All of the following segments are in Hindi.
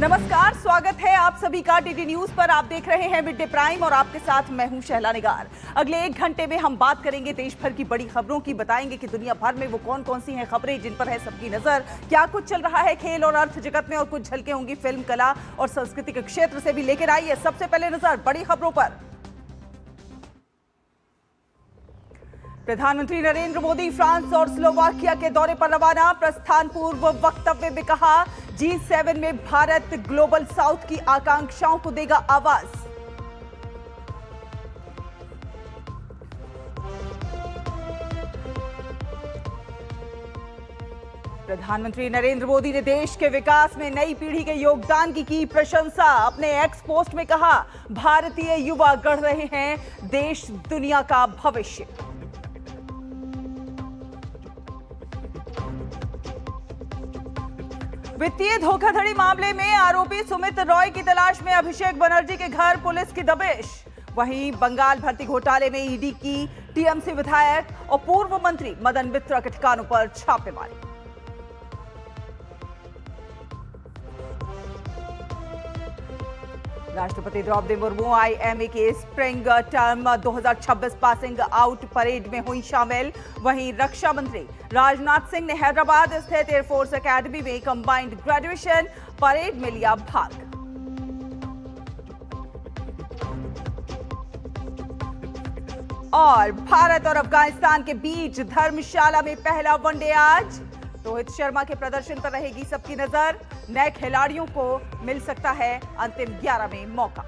नमस्कार, स्वागत है आप सभी का डीडी न्यूज पर। आप देख रहे हैं मिड डे प्राइम और आपके साथ मैं हूं शहला निगार। अगले 1 घंटे में हम बात करेंगे देश भर की बड़ी खबरों की, बताएंगे कि दुनिया भर में वो कौन कौन सी हैं खबरें जिन पर है सबकी नजर, क्या कुछ चल रहा है खेल और अर्थ जगत में, और कुछ झलकें होंगी फिल्म, कला और संस्कृति के क्षेत्र से भी। लेकर आइए सबसे पहले नजर बड़ी खबरों पर। प्रधानमंत्री नरेंद्र मोदी फ्रांस और स्लोवाकिया के दौरे पर रवाना। प्रस्थान पूर्व वक्तव्य में कहा, G7 में भारत ग्लोबल साउथ की आकांक्षाओं को देगा आवाज। प्रधानमंत्री नरेंद्र मोदी ने देश के विकास में नई पीढ़ी के योगदान की प्रशंसा। अपने एक्स पोस्ट में कहा, भारतीय युवा गढ़ रहे हैं देश दुनिया का भविष्य। वित्तीय धोखाधड़ी मामले में आरोपी सुमित रॉय की तलाश में अभिषेक बनर्जी के घर पुलिस की दबिश। वहीं बंगाल भर्ती घोटाले में ईडी की टीएमसी विधायक और पूर्व मंत्री मदन मित्रा के ठिकानों पर छापेमारी। राष्ट्रपति द्रौपदी मुर्मू आईएमए के spring term 2026 passing out parade में हुई शामिल। वहीं रक्षा मंत्री राजनाथ सिंह ने हैदराबाद स्थित एयरफोर्स एकेडमी में कंबाइंड ग्रेजुएशन परेड में लिया भाग। और भारत और अफगानिस्तान के बीच धर्मशाला में पहला वनडे आज। रोहित शर्मा के प्रदर्शन पर रहेगी सबकी नजर। नए खिलाड़ियों को मिल सकता है अंतिम 11 में मौका।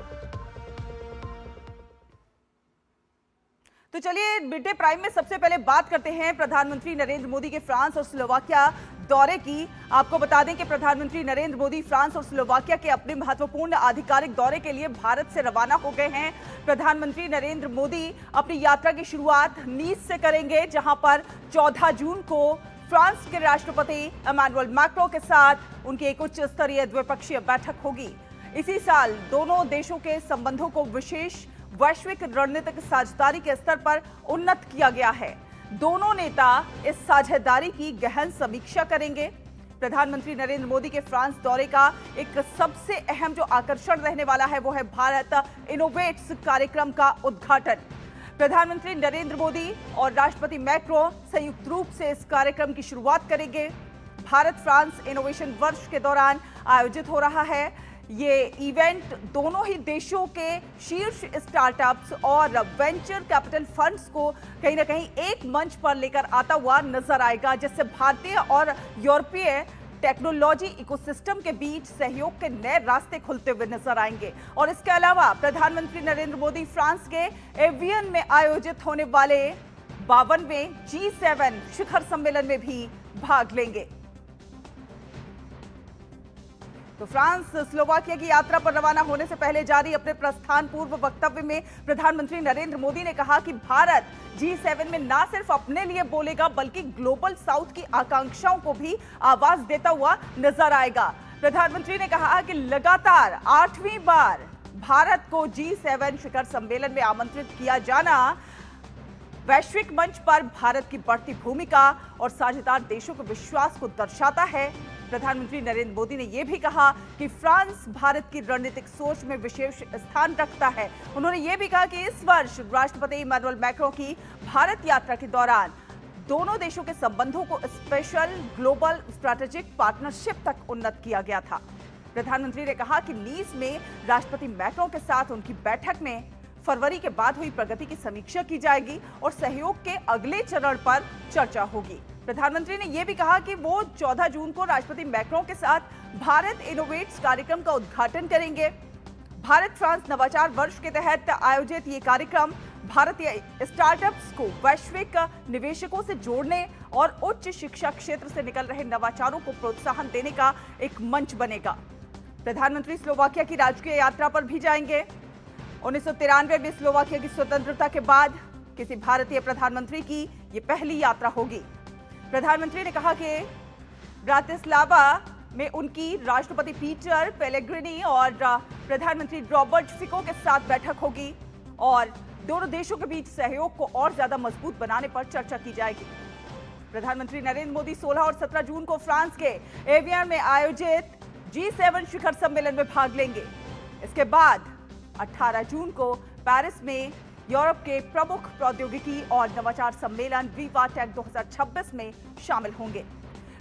तो चलिए मिड डे प्राइम में सबसे पहले बात करते हैं प्रधानमंत्री नरेंद्र मोदी के फ्रांस और स्लोवाकिया दौरे की। आपको बता दें कि प्रधानमंत्री नरेंद्र मोदी फ्रांस और स्लोवाकिया के अपने महत्वपूर्ण आधिकारिक दौरे के लिए भारत से रवाना हो गए हैं। प्रधानमंत्री नरेंद्र मोदी अपनी यात्रा की शुरुआत नीस से करेंगे, जहां पर 14 जून को फ्रांस के राष्ट्रपति इमैनुअल मैक्रों के साथ उनकी एक उच्च स्तरीय द्विपक्षीय बैठक होगी। इसी साल दोनों देशों के संबंधों को विशेष वैश्विक रणनीतिक साझेदारी के स्तर पर उन्नत किया गया है। दोनों नेता इस साझेदारी की गहन समीक्षा करेंगे। प्रधानमंत्री नरेंद्र मोदी के फ्रांस दौरे का एक सबसे अहम जो आकर्षण रहने वाला है वो है भारत इनोवेट्स कार्यक्रम का उद्घाटन। प्रधानमंत्री नरेंद्र मोदी और राष्ट्रपति मैक्रो संयुक्त रूप से इस कार्यक्रम की शुरुआत करेंगे। भारत फ्रांस इनोवेशन वर्ष के दौरान आयोजित हो रहा है। ये इवेंट दोनों ही देशों के शीर्ष स्टार्टअप्स और वेंचर कैपिटल फंड्स को कहीं ना कहीं एक मंच पर लेकर आता हुआ नजर आएगा, जिससे भारतीय और यूरोपीय टेक्नोलॉजी इकोसिस्टम के बीच सहयोग के नए रास्ते खुलते हुए नजर आएंगे। और इसके अलावा प्रधानमंत्री नरेंद्र मोदी फ्रांस के एवियन में आयोजित होने वाले 52वें G7 शिखर सम्मेलन में भी भाग लेंगे। तो फ्रांस स्लोवाकिया की यात्रा पर रवाना होने से पहले जारी अपने प्रस्थान पूर्व वक्तव्य में प्रधानमंत्री नरेंद्र मोदी ने कहा कि भारत G7 में ना सिर्फ अपने लिए बोलेगा बल्कि ग्लोबल साउथ की आकांक्षाओं को भी आवाज देता हुआ नजर आएगा। प्रधानमंत्री ने कहा कि लगातार 8वीं बार भारत को G7 शिखर सम्मेलन में आमंत्रित किया जाना वैश्विक मंच पर भारत की बढ़ती भूमिका और साझेदार देशों के विश्वास को दर्शाता है। प्रधानमंत्री नरेंद्र मोदी ने यह भी कहा कि फ्रांस भारत की रणनीतिक सोच में विशेष स्थान रखता है। उन्होंने यह भी कहा कि इस वर्ष राष्ट्रपति इमैनुअल मैक्रों की भारत यात्रा के दौरान दोनों देशों के संबंधों को स्पेशल ग्लोबल स्ट्रैटेजिक पार्टनरशिप तक उन्नत किया गया था। प्रधानमंत्री ने कहा कि नीस में राष्ट्रपति मैक्रों के साथ उनकी बैठक में फरवरी के बाद हुई प्रगति की समीक्षा की जाएगी और सहयोग के अगले चरण पर चर्चा होगी। प्रधानमंत्री ने यह भी कहा कि वो 14 जून को राष्ट्रपति मैक्रों के साथ भारत इनोवेट्स कार्यक्रम का उद्घाटन करेंगे। भारत फ्रांस नवाचार वर्ष के तहत आयोजित ये कार्यक्रम भारतीय स्टार्टअप्स को वैश्विक निवेशकों से जोड़ने और उच्च शिक्षा क्षेत्र से निकल रहे नवाचारों को प्रोत्साहन देने का एक मंच बनेगा। प्रधानमंत्री स्लोवाकिया की राजकीय यात्रा पर भी जाएंगे। 1993 में स्लोवाकिया की स्वतंत्रता के बाद किसी भारतीय प्रधानमंत्री की यह पहली यात्रा होगी। प्रधानमंत्री ने कहा कि ब्रातिस्लावा में उनकी राष्ट्रपति पीटर पेलेग्रिनी और प्रधानमंत्री रॉबर्ट फिको के साथ बैठक होगी और दोनों देशों के बीच सहयोग को और ज्यादा मजबूत बनाने पर चर्चा की जाएगी। प्रधानमंत्री नरेंद्र मोदी 16 और 17 जून को फ्रांस के एवियन में आयोजित G7 शिखर सम्मेलन में भाग लेंगे। इसके बाद 18 जून को पेरिस में यूरोप के प्रमुख प्रौद्योगिकी और नवाचार सम्मेलन विवा टेक 2026 में शामिल होंगे।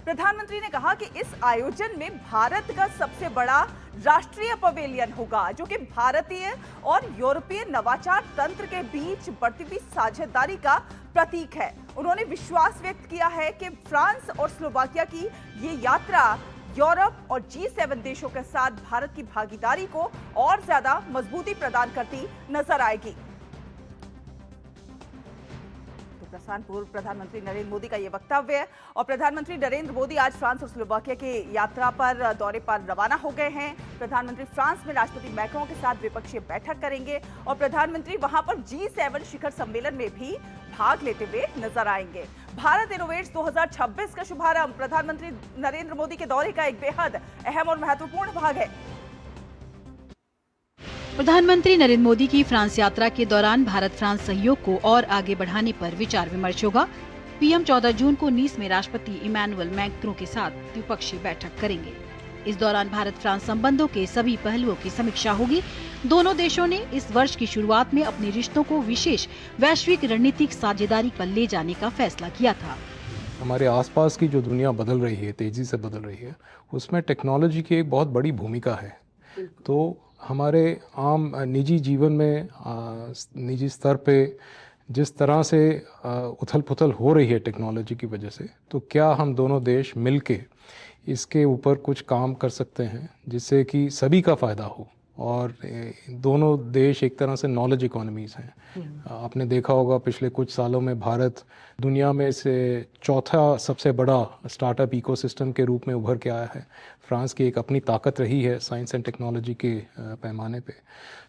प्रधानमंत्री ने कहा कि इस आयोजन में भारत का सबसे बड़ा राष्ट्रीय पवेलियन होगा, जो कि भारतीय और यूरोपीय नवाचार तंत्र के बीच बढ़ती हुई साझेदारी का प्रतीक है। उन्होंने विश्वास व्यक्त किया है कि फ्रांस और स्लोवाकिया की ये यात्रा यूरोप और G7 देशों के साथ भारत की भागीदारी को और ज्यादा मजबूती प्रदान करती नजर आएगी। प्रस्थान पूर्व प्रधानमंत्री नरेंद्र मोदी का यह वक्तव्य है और प्रधानमंत्री नरेंद्र मोदी आज फ्रांस और स्लोवाकिया की यात्रा पर दौरे पर रवाना हो गए हैं। प्रधानमंत्री फ्रांस में राष्ट्रपति मैक्रों के साथ द्विपक्षीय बैठक करेंगे और प्रधानमंत्री वहां पर G7 शिखर सम्मेलन में भी भाग लेते हुए नजर आएंगे। भारत इनोवेट्स 2026 का शुभारंभ प्रधानमंत्री नरेंद्र मोदी के दौरे का एक बेहद अहम और महत्वपूर्ण भाग है। प्रधानमंत्री नरेंद्र मोदी की फ्रांस यात्रा के दौरान भारत फ्रांस सहयोग को और आगे बढ़ाने पर विचार विमर्श होगा। पीएम 14 जून को नीस में राष्ट्रपति इमैनुअल मैक्रों के साथ द्विपक्षीय बैठक करेंगे। इस दौरान भारत फ्रांस संबंधों के सभी पहलुओं की समीक्षा होगी। दोनों देशों ने इस वर्ष की शुरुआत में अपने रिश्तों को विशेष वैश्विक रणनीतिक साझेदारी पर ले जाने का फैसला किया था। हमारे आसपास की जो दुनिया बदल रही है, तेजी से बदल रही है, उसमें टेक्नोलॉजी की एक बहुत बड़ी भूमिका है। तो हमारे आम निजी जीवन में निजी स्तर पे जिस तरह से उथल पुथल हो रही है टेक्नोलॉजी की वजह से, तो क्या हम दोनों देश मिलके इसके ऊपर कुछ काम कर सकते हैं जिससे कि सभी का फ़ायदा हो। और दोनों देश एक तरह से नॉलेज इकोनॉमीज़ हैं। आपने देखा होगा पिछले कुछ सालों में भारत दुनिया में से चौथा सबसे बड़ा स्टार्टअप इकोसिस्टम के रूप में उभर के आया है। फ्रांस की एक अपनी ताकत रही है साइंस एंड टेक्नोलॉजी के पैमाने पे।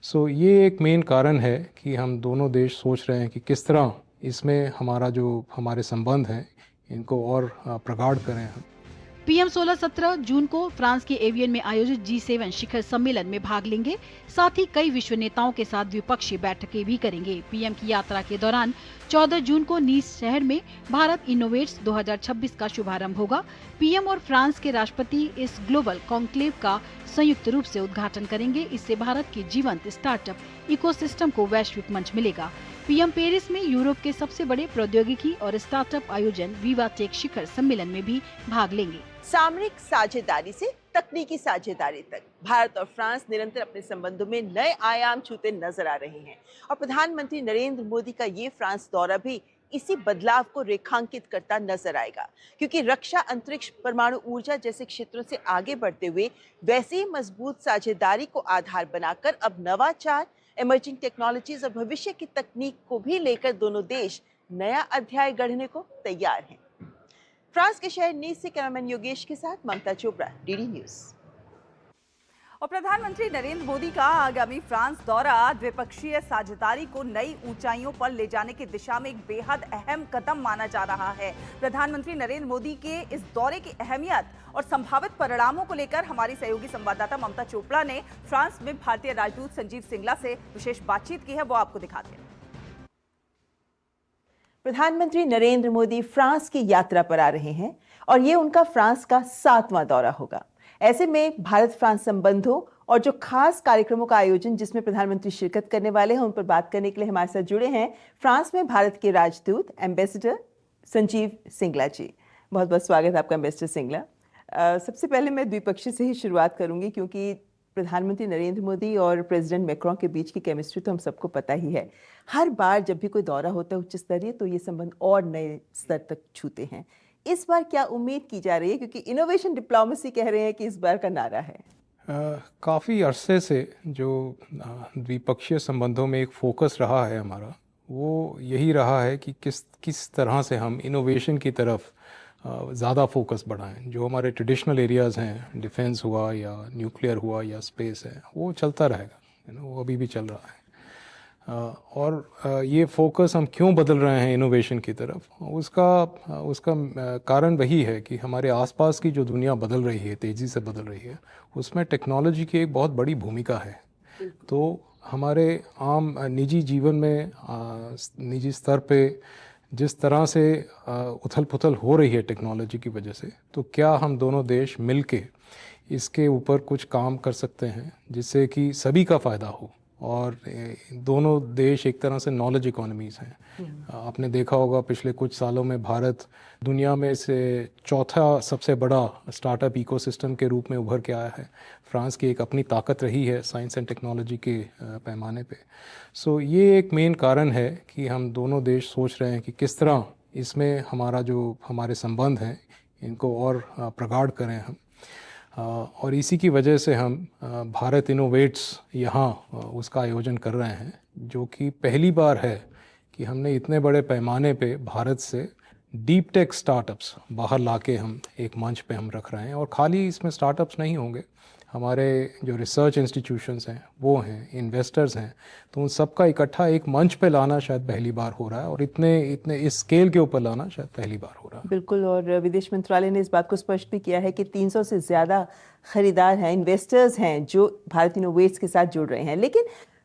सो ये एक मेन कारण है कि हम दोनों देश सोच रहे हैं कि किस तरह इसमें हमारे संबंध हैं इनको और प्रगाढ़ करें हम। पीएम 16-17 जून को फ्रांस के एवियन में आयोजित G7 शिखर सम्मेलन में भाग लेंगे। साथ ही कई विश्व नेताओं के साथ द्विपक्षीय बैठकें भी करेंगे। पीएम की यात्रा के दौरान 14 जून को नीस शहर में भारत इनोवेट्स 2026 का शुभारंभ होगा। पीएम और फ्रांस के राष्ट्रपति इस ग्लोबल कॉन्क्लेव का संयुक्त रूप से उद्घाटन करेंगे। इससे भारत के जीवंत स्टार्टअप इकोसिस्टम को वैश्विक मंच मिलेगा। पीएम पेरिस में यूरोप के सबसे बड़े प्रौद्योगिकी और स्टार्टअप आयोजन विवा टेक शिखर सम्मेलन में भी भाग लेंगे। सामरिक साझेदारी से तकनीकी साझेदारी तक भारत और फ्रांस निरंतर अपने संबंधों में नए आयाम छूते नजर आ रहे हैं और प्रधानमंत्री नरेंद्र मोदी का ये फ्रांस दौरा भी इसी बदलाव को रेखांकित करता नजर आएगा, क्योंकि रक्षा, अंतरिक्ष, परमाणु ऊर्जा जैसे क्षेत्रों से आगे बढ़ते हुए वैसे ही मजबूत साझेदारी को आधार बनाकर अब नवाचार, इमर्जिंग टेक्नोलॉजीज और भविष्य की तकनीक को भी लेकर दोनों देश नया अध्याय गढ़ने को तैयार हैं। फ्रांस के शहर नीस से कैमरामैन योगेश के साथ ममता चोपड़ा, डीडी न्यूज। और प्रधानमंत्री नरेंद्र मोदी का आगामी फ्रांस दौरा द्विपक्षीय साझेदारी को नई ऊंचाइयों पर ले जाने की दिशा में एक बेहद अहम कदम माना जा रहा है। प्रधानमंत्री नरेंद्र मोदी के इस दौरे की अहमियत और संभावित परिणामों को लेकर हमारी सहयोगी संवाददाता ममता चोपड़ा ने फ्रांस में भारतीय राजदूत संजीव सिंगला से विशेष बातचीत की है, वो आपको दिखाते हैं। प्रधानमंत्री नरेंद्र मोदी फ्रांस की यात्रा पर आ रहे हैं और ये उनका फ्रांस का 7वां दौरा होगा। ऐसे में भारत फ्रांस संबंधों और जो खास कार्यक्रमों का आयोजन जिसमें प्रधानमंत्री शिरकत करने वाले हैं, उन पर बात करने के लिए हमारे साथ जुड़े हैं फ्रांस में भारत के राजदूत एम्बेसडर संजीव सिंगला जी। बहुत बहुत स्वागत है आपका एम्बेसडर सिंगला। सबसे पहले मैं द्विपक्षीय से ही शुरुआत करूंगी, क्योंकि प्रधानमंत्री नरेंद्र मोदी और प्रेसिडेंट मैक्रों के बीच की केमिस्ट्री तो हम सबको पता ही है। हर बार जब भी कोई दौरा होता है उच्च स्तरीय, तो ये संबंध और नए स्तर तक छूते हैं। इस बार क्या उम्मीद की जा रही है, क्योंकि इनोवेशन डिप्लोमेसी कह रहे हैं कि इस बार का नारा है? काफ़ी अरसे से जो द्विपक्षीय संबंधों में एक फोकस रहा है हमारा, वो यही रहा है कि किस तरह से हम इनोवेशन की तरफ ज़्यादा फोकस बढ़ाएं। जो हमारे ट्रेडिशनल एरियाज़ हैं, डिफेंस हुआ या न्यूक्लियर हुआ या स्पेस है, वो चलता रहेगा, वो अभी भी चल रहा है। और ये फोकस हम क्यों बदल रहे हैं इनोवेशन की तरफ, उसका कारण वही है कि हमारे आसपास की जो दुनिया बदल रही है, तेज़ी से बदल रही है, उसमें टेक्नोलॉजी की एक बहुत बड़ी भूमिका है। तो हमारे आम निजी जीवन में निजी स्तर पे जिस तरह से उथल पुथल हो रही है टेक्नोलॉजी की वजह से, तो क्या हम दोनों देश मिलके इसके ऊपर कुछ काम कर सकते हैं जिससे कि सभी का फ़ायदा हो। और दोनों देश एक तरह से नॉलेज इकोनॉमीज़ हैं। आपने देखा होगा पिछले कुछ सालों में भारत दुनिया में से चौथा सबसे बड़ा स्टार्टअप इकोसिस्टम के रूप में उभर के आया है। फ्रांस की एक अपनी ताकत रही है साइंस एंड टेक्नोलॉजी के पैमाने पे। सो ये एक मेन कारण है कि हम दोनों देश सोच रहे हैं कि किस तरह इसमें हमारे संबंध हैं इनको और प्रगाढ़ करें हम। और इसी की वजह से हम भारत इनोवेट्स यहाँ उसका आयोजन कर रहे हैं, जो कि पहली बार है कि हमने इतने बड़े पैमाने पे भारत से डीप टेक स्टार्टअप्स बाहर लाके हम एक मंच पे हम रख रहे हैं। और खाली इसमें स्टार्टअप्स नहीं होंगे, हमारे जो रिसर्च इंस्टीट्यूशंस हैं वो हैं, इन्वेस्टर्स हैं, तो उन सबका इकट्ठा एक मंच पे लाना शायद पहली बार हो रहा है और इतने इस स्केल के ऊपर लाना शायद पहली बार हो रहा है। बिल्कुल। और विदेश मंत्रालय ने इस बात को स्पष्ट भी किया है कि 300 से ज़्यादा खरीदार हैं, इन्वेस्टर्स हैं जो भारत इनोवेट्स के साथ जुड़ रहे हैं। लेकिन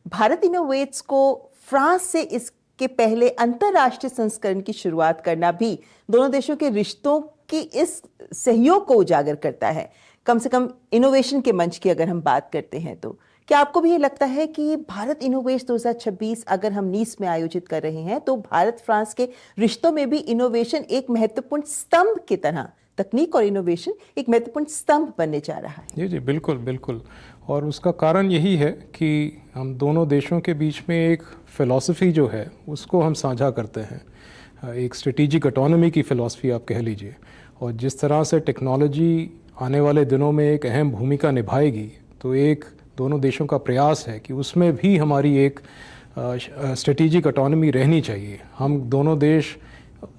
भारत इनोवेट्स को फ्रांस से इसके पहले अंतर्राष्ट्रीय संस्करण की शुरुआत करना भी दोनों देशों के रिश्तों की इस सहयोग को उजागर करता है, कम से कम इनोवेशन के मंच की अगर हम बात करते हैं तो। क्या आपको भी ये लगता है कि भारत इनोवेट्स 2026 अगर हम नीस में आयोजित कर रहे हैं तो भारत फ्रांस के रिश्तों में भी इनोवेशन एक महत्वपूर्ण स्तंभ की तरह, तकनीक और इनोवेशन एक महत्वपूर्ण स्तंभ बनने जा रहा है? जी जी, बिल्कुल बिल्कुल। और उसका कारण यही है कि हम दोनों देशों के बीच में एक फ़िलॉसफी जो है उसको हम साझा करते हैं। एक स्ट्रेटेजिक ऑटोनॉमी की फ़िलॉसफी आप कह लीजिए। और जिस तरह से टेक्नोलॉजी आने वाले दिनों में एक अहम भूमिका निभाएगी, तो एक दोनों देशों का प्रयास है कि उसमें भी हमारी एक स्ट्रेटेजिक ऑटोनॉमी रहनी चाहिए। हम दोनों देश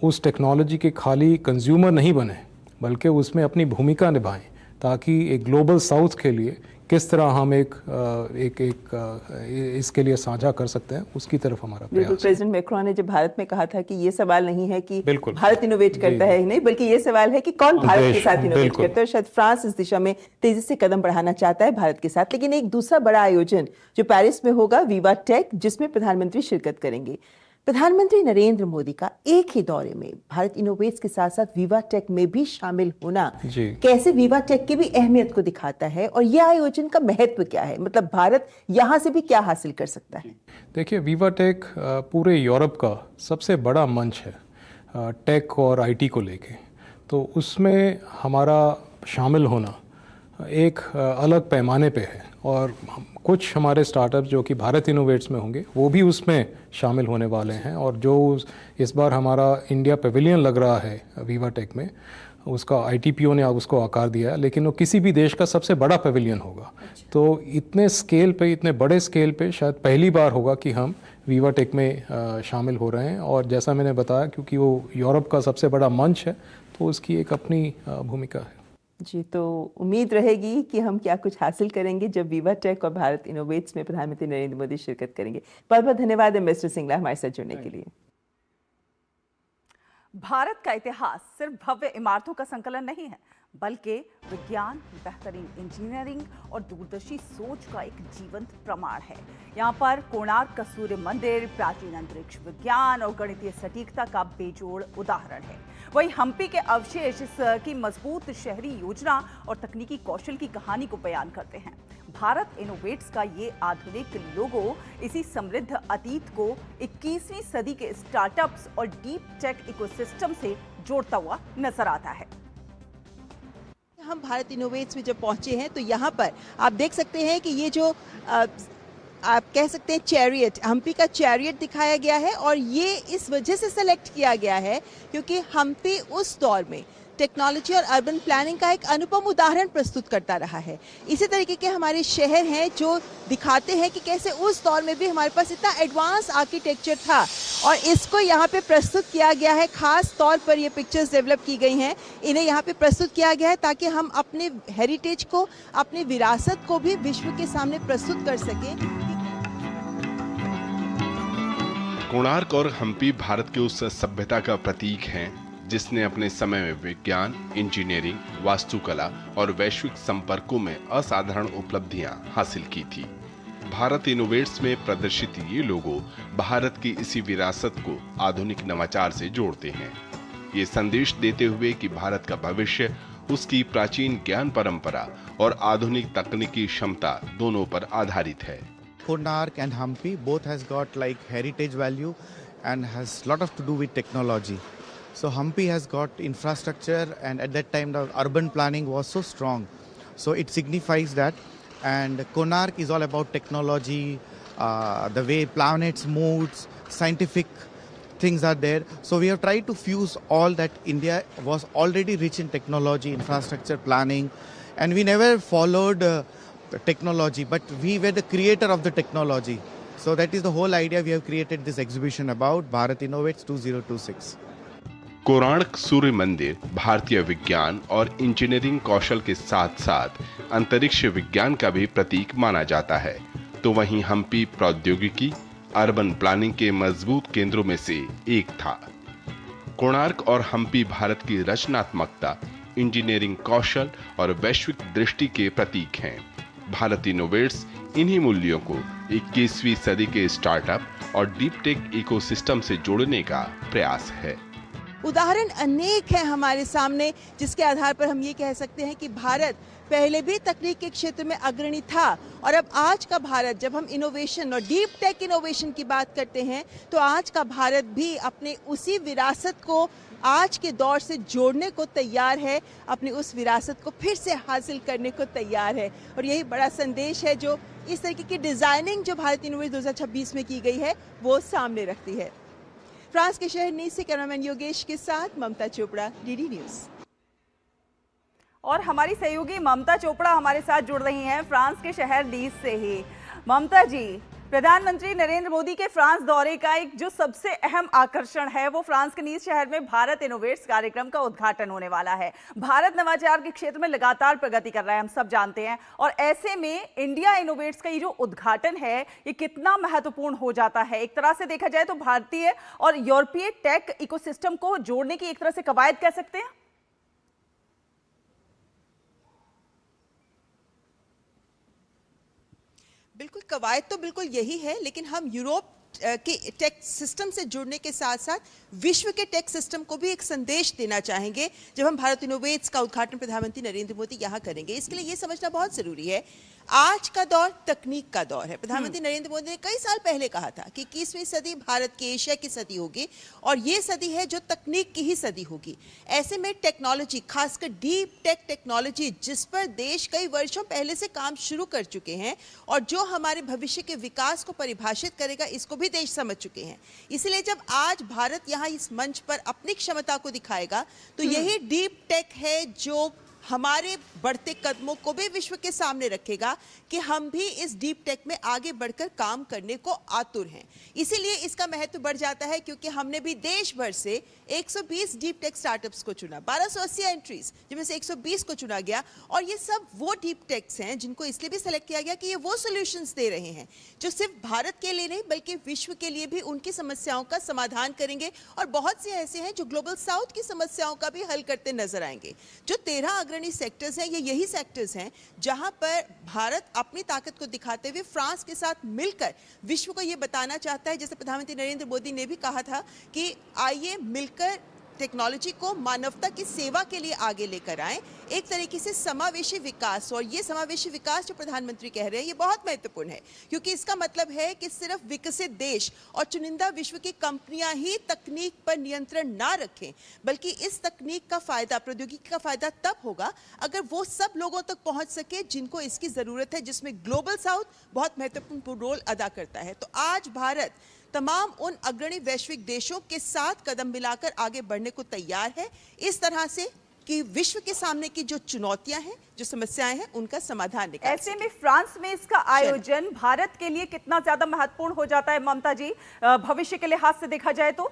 उस टेक्नोलॉजी के खाली कंज्यूमर नहीं बने, बल्कि उसमें अपनी भूमिका निभाएं, ताकि एक ग्लोबल साउथ के लिए किस तरह हम इसके लिए साझा कर सकते हैं, उसकी तरफ हमारा प्रयास है। प्रेसिडेंट मैक्रोन ने जब भारत में कहा था कि ये सवाल नहीं है कि बिल्कुल भारत इनोवेट करता है नहीं, बल्कि ये सवाल है कि कौन भारत के साथ इनोवेट करता है। शायद फ्रांस इस दिशा में तेजी से कदम बढ़ाना चाहता है भारत के साथ। लेकिन एक दूसरा बड़ा आयोजन जो पेरिस में होगा, विवा टेक, जिसमें प्रधानमंत्री शिरकत करेंगे। प्रधानमंत्री नरेंद्र मोदी का एक ही दौरे में भारत इनोवेट्स के साथ साथ विवा टेक में भी शामिल होना कैसे विवा टेक की भी अहमियत को दिखाता है, और यह आयोजन का महत्व क्या है? मतलब भारत यहां से भी क्या हासिल कर सकता है? देखिए, विवा टेक पूरे यूरोप का सबसे बड़ा मंच है टेक और आईटी को लेके। तो उसमें हमारा शामिल होना एक अलग पैमाने पे है। और कुछ हमारे स्टार्टअप जो कि भारत इनोवेट्स में होंगे वो भी उसमें शामिल होने वाले हैं। और जो इस बार हमारा इंडिया पेविलियन लग रहा है विवा टेक में, उसका ITPO ने उसको आकार दिया है, लेकिन वो किसी भी देश का सबसे बड़ा पेविलियन होगा। तो इतने स्केल पे, इतने बड़े स्केल पे शायद पहली बार होगा कि हम विवा टेक में शामिल हो रहे हैं। और जैसा मैंने बताया, क्योंकि वो यूरोप का सबसे बड़ा मंच है, तो उसकी एक अपनी भूमिका है। जी, तो उम्मीद रहेगी कि हम क्या कुछ हासिल करेंगे जब विवा टेक और भारत इनोवेट्स में प्रधानमंत्री नरेंद्र मोदी शिरकत करेंगे। बहुत बहुत धन्यवाद एम्बेसडर सिंगला हमारे साथ जुड़ने के लिए। भारत का इतिहास सिर्फ भव्य इमारतों का संकलन नहीं है, बल्कि विज्ञान, बेहतरीन इंजीनियरिंग और दूरदर्शी सोच का एक जीवंत प्रमाण है। यहाँ पर कोणार्क का सूर्य मंदिर प्राचीन अंतरिक्ष विज्ञान और गणितीय सटीकता का बेजोड़ उदाहरण है। वहीं हम्पी के अवशेष इसकी मजबूत शहरी योजना और तकनीकी कौशल की कहानी को बयान करते हैं। भारत इनोवेट्स का ये आधुनिक लोगो इसी समृद्ध अतीत को 21वीं सदी के स्टार्टअप्स और डीप टेक इकोसिस्टम से जोड़ता हुआ नजर आता है। हम भारत इनोवेट्स में जब पहुंचे हैं तो यहाँ पर आप देख सकते हैं कि ये जो आप कह सकते हैं चैरियट, हम्पी का चैरियट दिखाया गया है। और ये इस वजह से सेलेक्ट किया गया है क्योंकि हम्पी उस दौर में टेक्नोलॉजी और अर्बन प्लानिंग का एक अनुपम उदाहरण प्रस्तुत करता रहा है। इसी तरीके के हमारे शहर हैं जो दिखाते हैं कि कैसे उस दौर में भी हमारे पास इतना एडवांस आर्किटेक्चर था, और इसको यहाँ पे प्रस्तुत किया गया है। खास तौर पर ये पिक्चर्स डेवलप की गई हैं, इन्हें यहाँ पे प्रस्तुत किया गया है ताकि हम अपने हेरिटेज को, अपनी विरासत को भी विश्व के सामने प्रस्तुत कर सकें। कोणार्क और हम्पी भारत के उस सभ्यता का प्रतीक हैं जिसने अपने समय में विज्ञान, इंजीनियरिंग, वास्तुकला और वैश्विक संपर्कों में असाधारण उपलब्धियां हासिल की थी। भारत इनोवेट्स में प्रदर्शित ये लोगो भारत की इसी विरासत को आधुनिक नवाचार से जोड़ते हैं। ये संदेश देते हुए कि भारत का भविष्य उसकी प्राचीन ज्ञान परंपरा और आधुनिक तकनीकी क्षमता दोनों पर आधारित है। Konark and Hampi both has got like heritage value and has lot of to do with technology. So Hampi has got infrastructure, and at that time the urban planning was so strong. So it signifies that. And Konark is all about technology, the way planets moves, scientific things are there. So we have tried to fuse all that. India was already rich in technology, infrastructure planning, and we never followed the technology, but we were the creator of the technology. So that is the whole idea. We have created this exhibition about Bharat Innovates 2026. Konark सूर्य मंदिर भारतीय विज्ञान और इंजीनियरिंग कौशल के साथ साथ अंतरिक्ष विज्ञान का भी प्रतीक माना जाता है, तो वहीं हम्पी प्रौद्योगिकी अर्बन प्लानिंग के मजबूत केंद्रों में से एक था। कोणार्क और हम्पी भारत की रचनात्मकता, इंजीनियरिंग कौशल और वैश्विक दृष्टि के प्रतीक हैं। भारत इनोवेट्स इन्हीं मूल्यों को 21वीं सदी के स्टार्टअप और डीप टेक इकोसिस्टम से जोड़ने का प्रयास है। उदाहरण अनेक हैं हमारे सामने, जिसके आधार पर हम ये कह सकते हैं कि भारत पहले भी तकनीक के क्षेत्र में अग्रणी था, और अब आज का भारत, जब हम इनोवेशन और डीप टेक इनोवेशन की बात करते हैं, तो आज का भारत भी अपने उसी विरासत को आज के दौर से जोड़ने को तैयार है, अपनी उस विरासत को फिर से हासिल करने को तैयार है। और यही बड़ा संदेश है जो इस तरीके की डिजाइनिंग जो भारत इनोवेट 2026 में की गई है वो सामने रखती है। फ्रांस के शहर नीस से कैमरामैन योगेश के साथ ममता चोपड़ा, डीडी न्यूज। और हमारी सहयोगी ममता चोपड़ा हमारे साथ जुड़ रही हैं फ्रांस के शहर नीस से ही। ममता जी, प्रधानमंत्री नरेंद्र मोदी के फ्रांस दौरे का एक जो सबसे अहम आकर्षण है वो फ्रांस के नीस शहर में भारत इनोवेट्स कार्यक्रम का उद्घाटन होने वाला है। भारत नवाचार के क्षेत्र में लगातार प्रगति कर रहा है, हम सब जानते हैं, और ऐसे में इंडिया इनोवेट्स का ये जो उद्घाटन है ये कितना महत्वपूर्ण हो जाता है। एक तरह से देखा जाए तो भारतीय और यूरोपीय टेक इकोसिस्टम को जोड़ने की एक तरह से कवायद कह सकते हैं। बिल्कुल, कवायद तो बिल्कुल यही है, लेकिन हम यूरोप के टेक सिस्टम से जुड़ने के साथ साथ विश्व के टेक सिस्टम को भी एक संदेश देना चाहेंगे जब हम भारत इनोवेट्स का उद्घाटन प्रधानमंत्री नरेंद्र मोदी यहाँ करेंगे। इसके लिए ये समझना बहुत जरूरी है, आज का दौर तकनीक का दौर है। प्रधानमंत्री नरेंद्र मोदी ने कई साल पहले कहा था कि 21वीं सदी भारत की, एशिया की सदी होगी, और ये सदी है जो तकनीक की ही सदी होगी। ऐसे में टेक्नोलॉजी, खासकर डीप टेक टेक्नोलॉजी, जिस पर देश कई वर्षों पहले से काम शुरू कर चुके हैं और जो हमारे भविष्य के विकास को परिभाषित करेगा, इसको भी देश समझ चुके हैं। इसलिए जब आज भारत यहाँ इस मंच पर अपनी क्षमता को दिखाएगा, तो यही डीप टेक है जो हमारे बढ़ते कदमों को भी विश्व के सामने रखेगा कि हम भी इस डीप टेक में आगे बढ़कर काम करने को आतुर हैं। इसीलिए इसका महत्व बढ़ जाता है क्योंकि हमने भी देश भर से 120 डीप टेक स्टार्टअप्स को चुना, 1280 एंट्रीज जिनमें से 120 को चुना गया, और ये सब वो डीप टेक्स हैं जिनको इसलिए भी सेलेक्ट किया गया कि ये वो सॉल्यूशंस दे रहे हैं जो सिर्फ भारत के लिए नहीं बल्कि विश्व के लिए भी उनकी समस्याओं का समाधान करेंगे, और बहुत से ऐसे हैं जो ग्लोबल साउथ की समस्याओं का भी हल करते नजर आएंगे। जो 13 अग्रणी सेक्टर्स हैं, ये यही सेक्टर्स हैं जहां पर भारत अपनी ताकत को दिखाते हुए फ्रांस के साथ मिलकर विश्व को ये बताना चाहता है, जैसे प्रधानमंत्री नरेंद्र मोदी ने भी कहा था कि आइए मिलकर टेक्नोलॉजी को मानवता की सेवा के लिए आगे लेकर आएं, एक तरीके से समावेशी विकास। और ये समावेशी विकास जो प्रधानमंत्री कह रहे हैं ये बहुत महत्वपूर्ण है, क्योंकि इसका मतलब है कि सिर्फ विकसित देश और चुनिंदा विश्व की कंपनियां ही तकनीक पर नियंत्रण ना रखें, बल्कि इस तकनीक का फायदा, प्रौद्योगिकी का फायदा तब होगा अगर वो सब लोगों तक पहुंच सके जिनको इसकी जरूरत है, जिसमें ग्लोबल साउथ बहुत महत्वपूर्ण रोल अदा करता है। तो आज भारत तमाम उन अग्रणी वैश्विक देशों के साथ कदम मिलाकर आगे बढ़ने को तैयार है, इस तरह से कि विश्व के सामने की जो चुनौतियां हैं, जो समस्याएं हैं, उनका समाधान निकाल। ऐसे में फ्रांस में इसका आयोजन भारत के लिए कितना ज्यादा महत्वपूर्ण हो जाता है ममता जी, भविष्य के लिहाज से देखा जाए तो?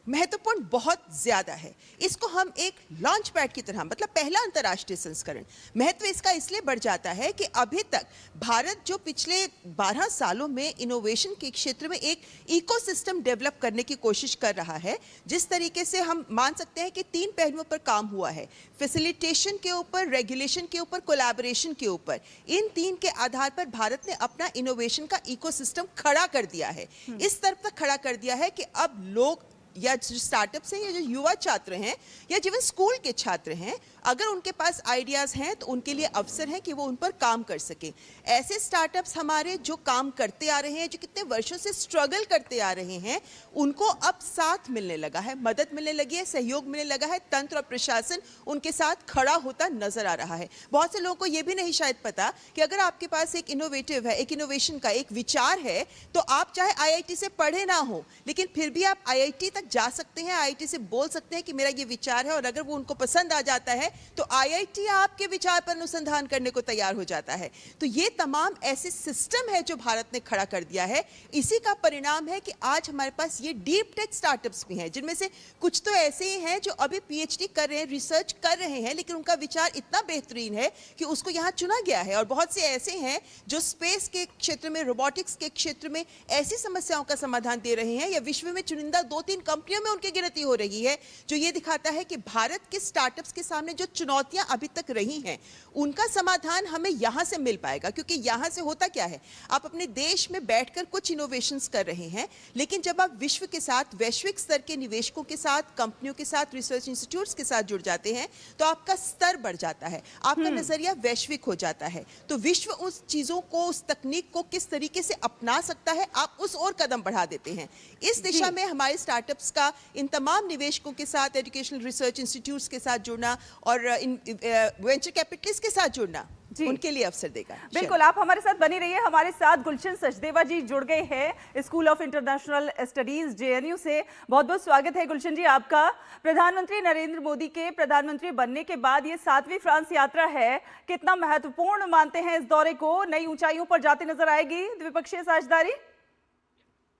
महत्वपूर्ण बहुत ज्यादा है। इसको हम एक लॉन्च पैड की तरह, मतलब पहला अंतर्राष्ट्रीय संस्करण, महत्व इसका इसलिए बढ़ जाता है कि अभी तक भारत जो पिछले 12 सालों में इनोवेशन के क्षेत्र में एक इकोसिस्टम डेवलप करने की कोशिश कर रहा है, जिस तरीके से हम मान सकते हैं कि 3 पहलुओं पर काम हुआ है, फैसिलिटेशन के ऊपर, रेगुलेशन के ऊपर, कोलैबोरेशन के ऊपर। इन 3 के आधार पर भारत ने अपना इनोवेशन का इकोसिस्टम खड़ा कर दिया है। इस तरफ तक खड़ा कर दिया है कि अब लोग या जो स्टार्टअप्स हैं या जो युवा छात्र हैं या जीवन स्कूल के छात्र हैं, अगर उनके पास आइडियाज़ हैं तो उनके लिए अवसर है कि वो उन पर काम कर सकें। ऐसे स्टार्टअप्स हमारे जो काम करते आ रहे हैं, जो कितने वर्षों से स्ट्रगल करते आ रहे हैं, उनको अब साथ मिलने लगा है, मदद मिलने लगी है, सहयोग मिलने लगा है, तंत्र और प्रशासन उनके साथ खड़ा होता नजर आ रहा है। बहुत से लोगों को ये भी नहीं शायद पता कि अगर आपके पास एक इनोवेटिव है, एक इनोवेशन का एक विचार है, तो आप चाहे IIT से पढ़े ना हो, लेकिन फिर भी आप IIT तक जा सकते हैं, IIT से बोल सकते हैं कि मेरा ये विचार है, और अगर वो उनको पसंद आ जाता है तो IIT आपके विचार पर अनुसंधान करने को तैयार हो जाता है। तो ये तमाम ऐसे सिस्टम है जो भारत ने खड़ा कर दिया है। इसी का परिणाम है कि आज हमारे पास ये डीप टेक स्टार्टअप्स भी हैं, जिनमें से कुछ तो ऐसे ही हैं जो अभी PhD कर रहे हैं, रिसर्च कर रहे हैं, लेकिन उनका विचार इतना बेहतरीन है कि उसको यहाँ चुना गया है। और बहुत से ऐसे हैं जो स्पेस के क्षेत्र में, रोबोटिक्स के क्षेत्र में ऐसी समस्याओं का समाधान दे रहे हैं, या विश्व में चुनिंदा 2-3 कंपनियों में उनकी गिनती हो रही है, जो ये दिखाता है कि भारत के स्टार्टअप्स के सामने जो चुनौतियां अभी तक रही हैं, उनका समाधान हमें यहां से मिल पाएगा। क्योंकि यहां से होता क्या है, आप अपने देश में बैठकर कुछ इनोवेशंस कर रहे हैं, लेकिन जब आप विश्व के साथ, वैश्विक स्तर के निवेशकों के साथ, कंपनियों के साथ, रिसर्च इंस्टीट्यूट्स के साथ जुड़ जाते हैं, तो आपका स्तर बढ़ जाता है, आपका नजरिया वैश्विक हो जाता है। तो विश्व उस चीजों को, उस तकनीक को किस तरीके से अपना सकता है, आप उस ओर कदम बढ़ा देते हैं। इस दिशा में हमारे स्टार्टअप्स का इन तमाम निवेशकों के साथ, एजुकेशनल रिसर्च इंस्टीट्यूट्स के साथ जुड़ना और इन वेंचर कैपिटलिस्ट के साथ जुड़ना उनके लिए अवसर देगा। बिल्कुल, आप हमारे साथ बनी रहिए। हमारे साथ गुलशन सचदेवा जी जुड़ गए हैं school of international studies JNU से। बहुत बहुत स्वागत है गुलशन जी आपका। प्रधानमंत्री नरेंद्र मोदी के प्रधानमंत्री बनने के बाद ये 7वीं फ्रांस यात्रा है, कितना महत्वपूर्ण मानते हैं इस दौरे को? नई ऊंचाइयों पर जाते नजर आएगी द्विपक्षीय साझेदारी?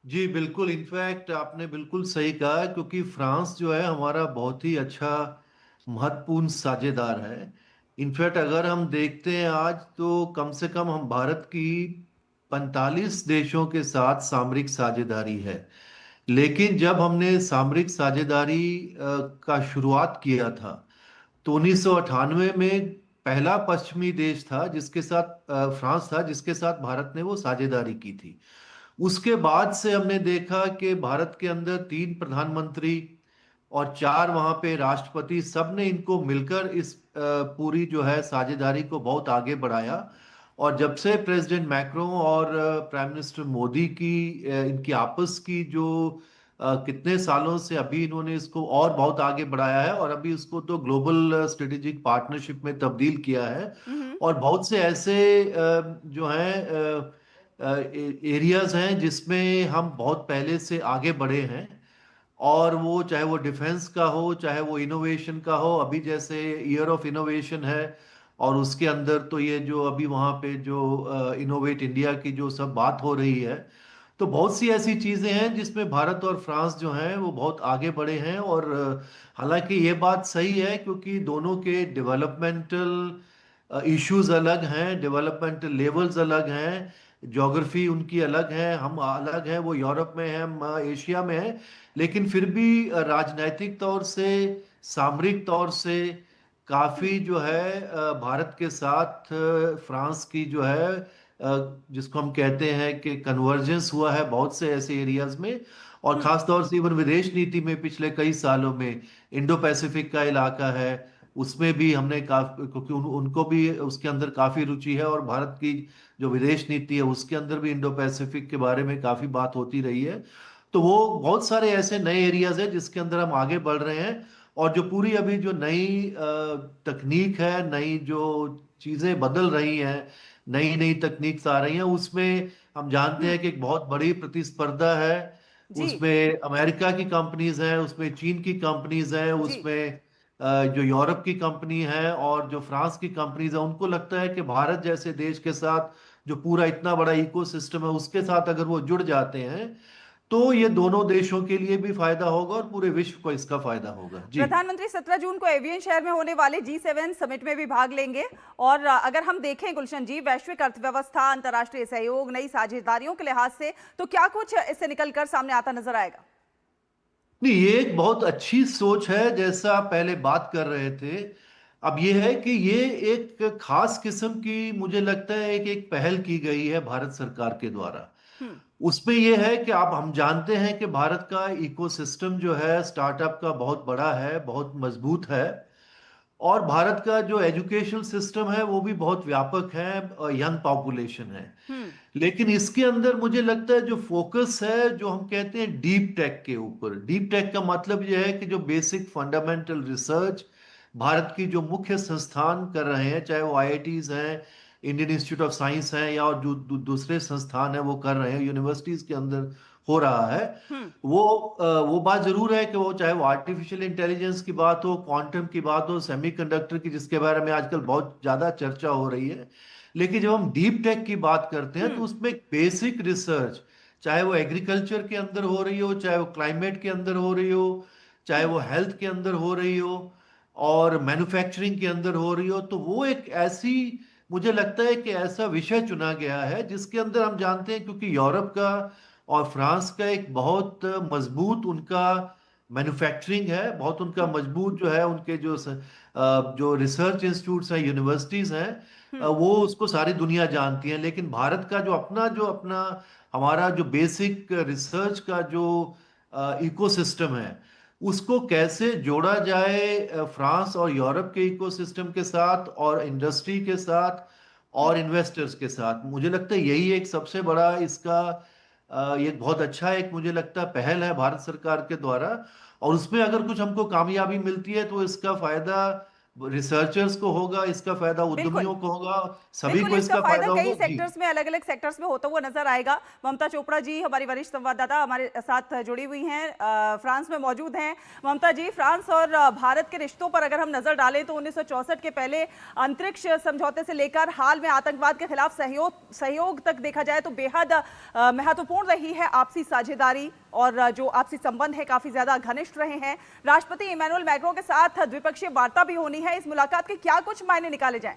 जी बिल्कुल, इनफैक्ट आपने बिल्कुल सही कहा, क्योंकि फ्रांस जो है हमारा बहुत ही अच्छा महत्वपूर्ण साझेदार है। इनफैक्ट अगर हम देखते हैं आज, तो कम से कम हम भारत की 45 देशों के साथ सामरिक साझेदारी है। लेकिन जब हमने सामरिक साझेदारी का शुरुआत किया था, तो 1998 में पहला पश्चिमी देश था जिसके साथ फ्रांस था, जिसके साथ भारत ने वो साझेदारी की थी। उसके बाद से हमने देखा कि भारत के अंदर 3 प्रधानमंत्री और 4 वहां पे राष्ट्रपति, सब ने इनको मिलकर इस पूरी जो है साझेदारी को बहुत आगे बढ़ाया। और जब से प्रेसिडेंट मैक्रों और प्राइम मिनिस्टर मोदी की इनकी आपस की जो कितने सालों से, अभी इन्होंने इसको और बहुत आगे बढ़ाया है, और अभी उसको तो ग्लोबल स्ट्रेटेजिक पार्टनरशिप में तब्दील किया है। और बहुत से ऐसे जो हैं एरियाज हैं जिसमें हम बहुत पहले से आगे बढ़े हैं, और वो चाहे वो डिफेंस का हो, चाहे वो इनोवेशन का हो। अभी जैसे ईयर ऑफ इनोवेशन है, और उसके अंदर तो ये जो अभी वहाँ पे जो इनोवेट इंडिया की जो सब बात हो रही है, तो बहुत सी ऐसी चीज़ें हैं जिसमें भारत और फ्रांस जो हैं वो बहुत आगे बढ़े हैं। और हालांकि ये बात सही है, क्योंकि दोनों के डेवलपमेंटल इश्यूज अलग हैं, डेवलपमेंटल लेवल्स अलग हैं, ज्योग्राफी उनकी अलग है, हम अलग हैं, वो यूरोप में हैं, हम एशिया में हैं। लेकिन फिर भी राजनैतिक तौर से, सामरिक तौर से काफ़ी जो है भारत के साथ फ्रांस की जो है जिसको हम कहते हैं कि कन्वर्जेंस हुआ है बहुत से ऐसे एरियाज में। और खास तौर से इवन विदेश नीति में पिछले कई सालों में इंडो पैसिफिक का इलाका है, उसमें भी हमने काफी, क्योंकि उनको भी उसके अंदर काफ़ी रुचि है, और भारत की जो विदेश नीति है उसके अंदर भी इंडो पैसिफिक के बारे में काफ़ी बात होती रही है। तो वो बहुत सारे ऐसे नए एरियाज हैं जिसके अंदर हम आगे बढ़ रहे हैं। और जो पूरी अभी जो नई तकनीक है, नई जो चीज़ें बदल रही हैं, नई नई तकनीक आ रही हैं, उसमें हम जानते हैं कि एक बहुत बड़ी प्रतिस्पर्धा है। उसमें अमेरिका की कंपनीज हैं, उसमें चीन की कंपनीज हैं, उसमें जो यूरोप की कंपनी है और जो फ्रांस की कंपनीज है। उनको लगता है कि भारत जैसे देश के साथ जो पूरा इतना बड़ा इकोसिस्टम है, उसके साथ अगर वो जुड़ जाते हैं तो ये दोनों देशों के लिए भी फायदा होगा और पूरे विश्व को इसका फायदा होगा। जी। प्रधानमंत्री 17 जून को एवियन शहर में होने वाले G7 समिट में भी भाग लेंगे। और अगर हम देखें गुलशन जी, वैश्विक अर्थव्यवस्था, अंतर्राष्ट्रीय सहयोग, नई साझेदारियों के लिहाज से तो क्या कुछ इससे निकलकर सामने आता नजर आएगा? नहीं, ये एक बहुत अच्छी सोच है, जैसा आप पहले बात कर रहे थे। अब ये है कि ये एक खास किस्म की, मुझे लगता है एक पहल की गई है भारत सरकार के द्वारा। उसमें ये है कि आप हम जानते हैं कि भारत का इकोसिस्टम जो है स्टार्टअप का बहुत बड़ा है, बहुत मजबूत है, और भारत का जो एजुकेशनल सिस्टम है वो भी बहुत व्यापक है, यंग पॉपुलेशन है। लेकिन इसके अंदर मुझे लगता है जो फोकस है, जो हम कहते हैं डीप टेक के ऊपर, डीप टेक का मतलब यह है कि जो बेसिक फंडामेंटल रिसर्च भारत की जो मुख्य संस्थान कर रहे हैं, चाहे वो आईआईटीज हैं, इंडियन इंस्टीट्यूट ऑफ साइंस हैं, या और जो दूसरे संस्थान हैं वो कर रहे हैं, यूनिवर्सिटीज के अंदर हो रहा है, वो बात जरूर है कि वो चाहे वो आर्टिफिशियल इंटेलिजेंस की बात हो, क्वांटम की बात हो, सेमीकंडक्टर की, जिसके बारे में आजकल बहुत ज्यादा चर्चा हो रही है। लेकिन जब हम डीप टेक की बात करते हैं तो उसमें बेसिक रिसर्च, चाहे वो एग्रीकल्चर के अंदर हो रही हो, चाहे वो क्लाइमेट के अंदर हो रही हो, चाहे वो हेल्थ के अंदर हो रही हो, और मैन्युफैक्चरिंग के अंदर हो रही हो, तो वो एक ऐसी, मुझे लगता है कि ऐसा विषय चुना गया है जिसके अंदर हम जानते हैं, क्योंकि यूरोप का और फ्रांस का एक बहुत मजबूत उनका मैन्युफैक्चरिंग है, बहुत उनका मजबूत जो है, उनके जो रिसर्च इंस्टीट्यूट्स हैं, यूनिवर्सिटीज हैं, वो उसको सारी दुनिया जानती है। लेकिन भारत का जो अपना हमारा जो बेसिक रिसर्च का जो इकोसिस्टम है, उसको कैसे जोड़ा जाए फ्रांस और यूरोप के इकोसिस्टम के साथ, और इंडस्ट्री के साथ, और इन्वेस्टर्स के साथ, मुझे लगता है यही एक सबसे बड़ा इसका ये बहुत अच्छा एक, मुझे लगता है, पहल है भारत सरकार के द्वारा। और उसमें अगर कुछ हमको कामयाबी मिलती है तो इसका फायदा रिसर्चर्स को होगा, इसका फायदा उद्यमियों को होगा, सभी को इसका फायदा होगा। कई सेक्टर्स में, अलग अलग सेक्टर्स में होता हुआ नजर आएगा। ममता चोपड़ा जी हमारी वरिष्ठ संवाददाता हमारे साथ जुड़ी हुई हैं, फ्रांस में मौजूद हैं। ममता जी, फ्रांस और भारत के रिश्तों पर अगर हम नजर डालें तो 1964 के पहले अंतरिक्ष समझौते से लेकर हाल में आतंकवाद के खिलाफ सहयोग तक देखा जाए तो बेहद महत्वपूर्ण रही है आपसी साझेदारी, और जो आपसी संबंध है काफी ज्यादा घनिष्ठ रहे हैं। राष्ट्रपति इमैनुअल मैक्रों के साथ द्विपक्षीय वार्ता भी होनी है, इस मुलाकात के क्या कुछ मायने निकाले जाएं?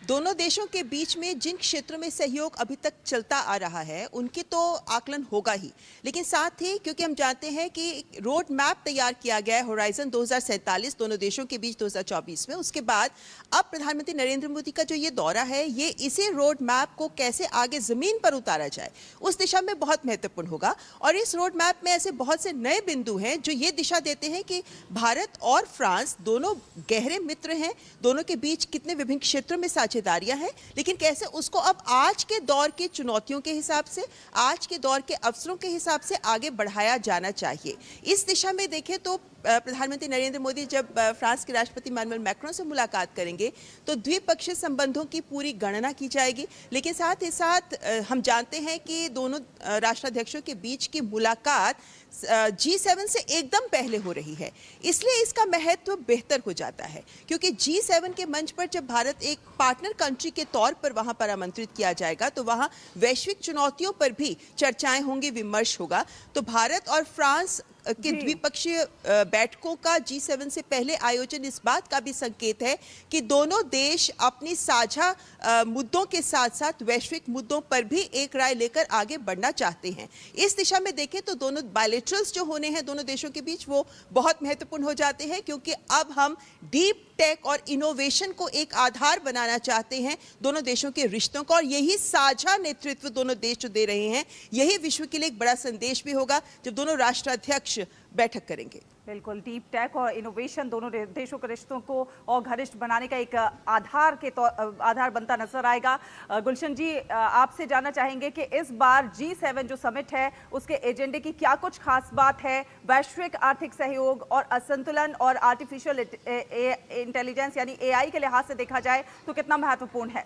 दोनों देशों के बीच में जिन क्षेत्रों में सहयोग अभी तक चलता आ रहा है उनकी तो आकलन होगा ही, लेकिन साथ ही क्योंकि हम जानते हैं कि रोड मैप तैयार किया गया है होराइजन 2047 दोनों देशों के बीच 2024 में, उसके बाद अब प्रधानमंत्री नरेंद्र मोदी का जो ये दौरा है ये इसी रोड मैप को कैसे आगे जमीन पर उतारा जाए उस दिशा में बहुत महत्वपूर्ण होगा। और इस रोड मैप में ऐसे बहुत से नए बिंदु हैं जो ये दिशा देते हैं कि भारत और फ्रांस दोनों गहरे मित्र हैं, दोनों के बीच कितने विभिन्न क्षेत्रों में साझेदारियां हैं, लेकिन कैसे उसको अब आज के दौर की चुनौतियों के हिसाब से, आज के दौर के अवसरों के हिसाब से आगे बढ़ाया जाना चाहिए। इस दिशा में देखें तो प्रधानमंत्री नरेंद्र मोदी जब फ्रांस के राष्ट्रपति इमैनुअल मैक्रों से मुलाकात करेंगे तो द्विपक्षीय संबंधों की पूरी गणना की जाएगी, लेकिन साथ ही साथ हम जानते हैं कि दोनों राष्ट्राध्यक्षों के बीच की मुलाकात G7 से एकदम पहले हो रही है, इसलिए इसका महत्व बेहतर हो जाता है, क्योंकि G7 के मंच पर जब भारत एक पार्टनर कंट्री के तौर पर वहां पर आमंत्रित किया जाएगा तो वहां वैश्विक चुनौतियों पर भी चर्चाएं होंगी, विमर्श होगा। तो भारत और फ्रांस के द्विपक्षीय बैठकों का G7 से पहले आयोजन इस बात का भी संकेत है कि दोनों देश अपनी साझा मुद्दों के साथ साथ वैश्विक मुद्दों पर भी एक राय लेकर आगे बढ़ना चाहते हैं। इस दिशा में देखें तो दोनों बायलैटरल्स जो होने हैं दोनों देशों के बीच वो बहुत महत्वपूर्ण हो जाते हैं, क्योंकि अब हम डीप टेक और इनोवेशन को एक आधार बनाना चाहते हैं दोनों देशों के रिश्तों का, और यही साझा नेतृत्व दोनों देश जो दे रहे हैं यही विश्व के लिए एक बड़ा संदेश भी होगा जब दोनों राष्ट्राध्यक्ष बैठक करेंगे। बिल्कुल, डीप टेक और इनोवेशन दोनों देशों के रिश्तों को और घनिष्ठ बनाने का एक आधार बनता नजर आएगा। गुलशन जी, आपसे जानना चाहेंगे कि इस बार G7 जो समिट है उसके एजेंडे की क्या कुछ खास बात है? वैश्विक आर्थिक सहयोग और असंतुलन और आर्टिफिशियल इंटेलिजेंस यानी AI के लिहाज से देखा जाए तो कितना महत्वपूर्ण है?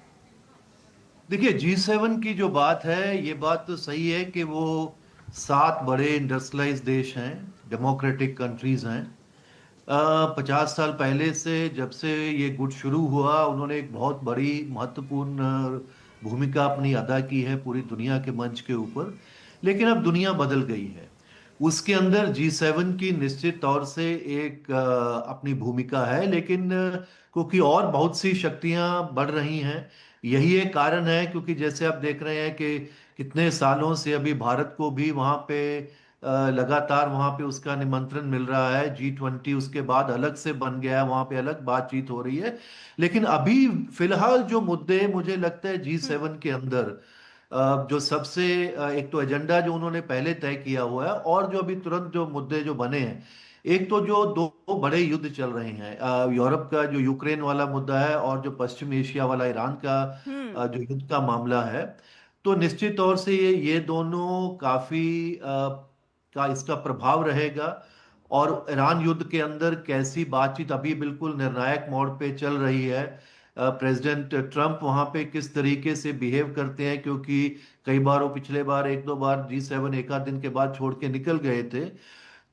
देखिए, G7 की जो बात है, ये बात तो सही है कि वो 7 बड़े इंडस्ट्रियलाइज देश हैं, डेमोक्रेटिक कंट्रीज हैं, 50 साल पहले से जब से ये गुट शुरू हुआ, उन्होंने एक बहुत बड़ी महत्वपूर्ण भूमिका अपनी अदा की है पूरी दुनिया के मंच के ऊपर। लेकिन अब दुनिया बदल गई है, उसके अंदर G7 की निश्चित तौर से एक अपनी भूमिका है, लेकिन क्योंकि और बहुत सी शक्तियां बढ़ रही हैं, यही एक कारण है। क्योंकि जैसे आप देख रहे हैं कि कितने सालों से अभी भारत को भी वहां पे लगातार वहां पे उसका निमंत्रण मिल रहा है। G20 उसके बाद अलग से बन गया है, वहां पे अलग बातचीत हो रही है। लेकिन अभी फिलहाल जो मुद्दे मुझे लगता है G7 के अंदर जो सबसे एक तो एजेंडा जो उन्होंने पहले तय किया हुआ है, और जो अभी तुरंत जो मुद्दे जो बने हैं, एक तो जो दो बड़े युद्ध चल रहे हैं, यूरोप का जो यूक्रेन वाला मुद्दा है, और जो पश्चिम एशिया वाला ईरान का जो युद्ध का मामला है। तो निश्चित तौर से ये दोनों काफी का इसका प्रभाव रहेगा। और ईरान युद्ध के अंदर कैसी बातचीत अभी बिल्कुल निर्णायक मोड़ पे चल रही है। प्रेसिडेंट ट्रंप वहां पे किस तरीके से बिहेव करते हैं, क्योंकि कई बार वो पिछले बार एक दो बार G7 एक आध दिन के बाद छोड़ के निकल गए थे।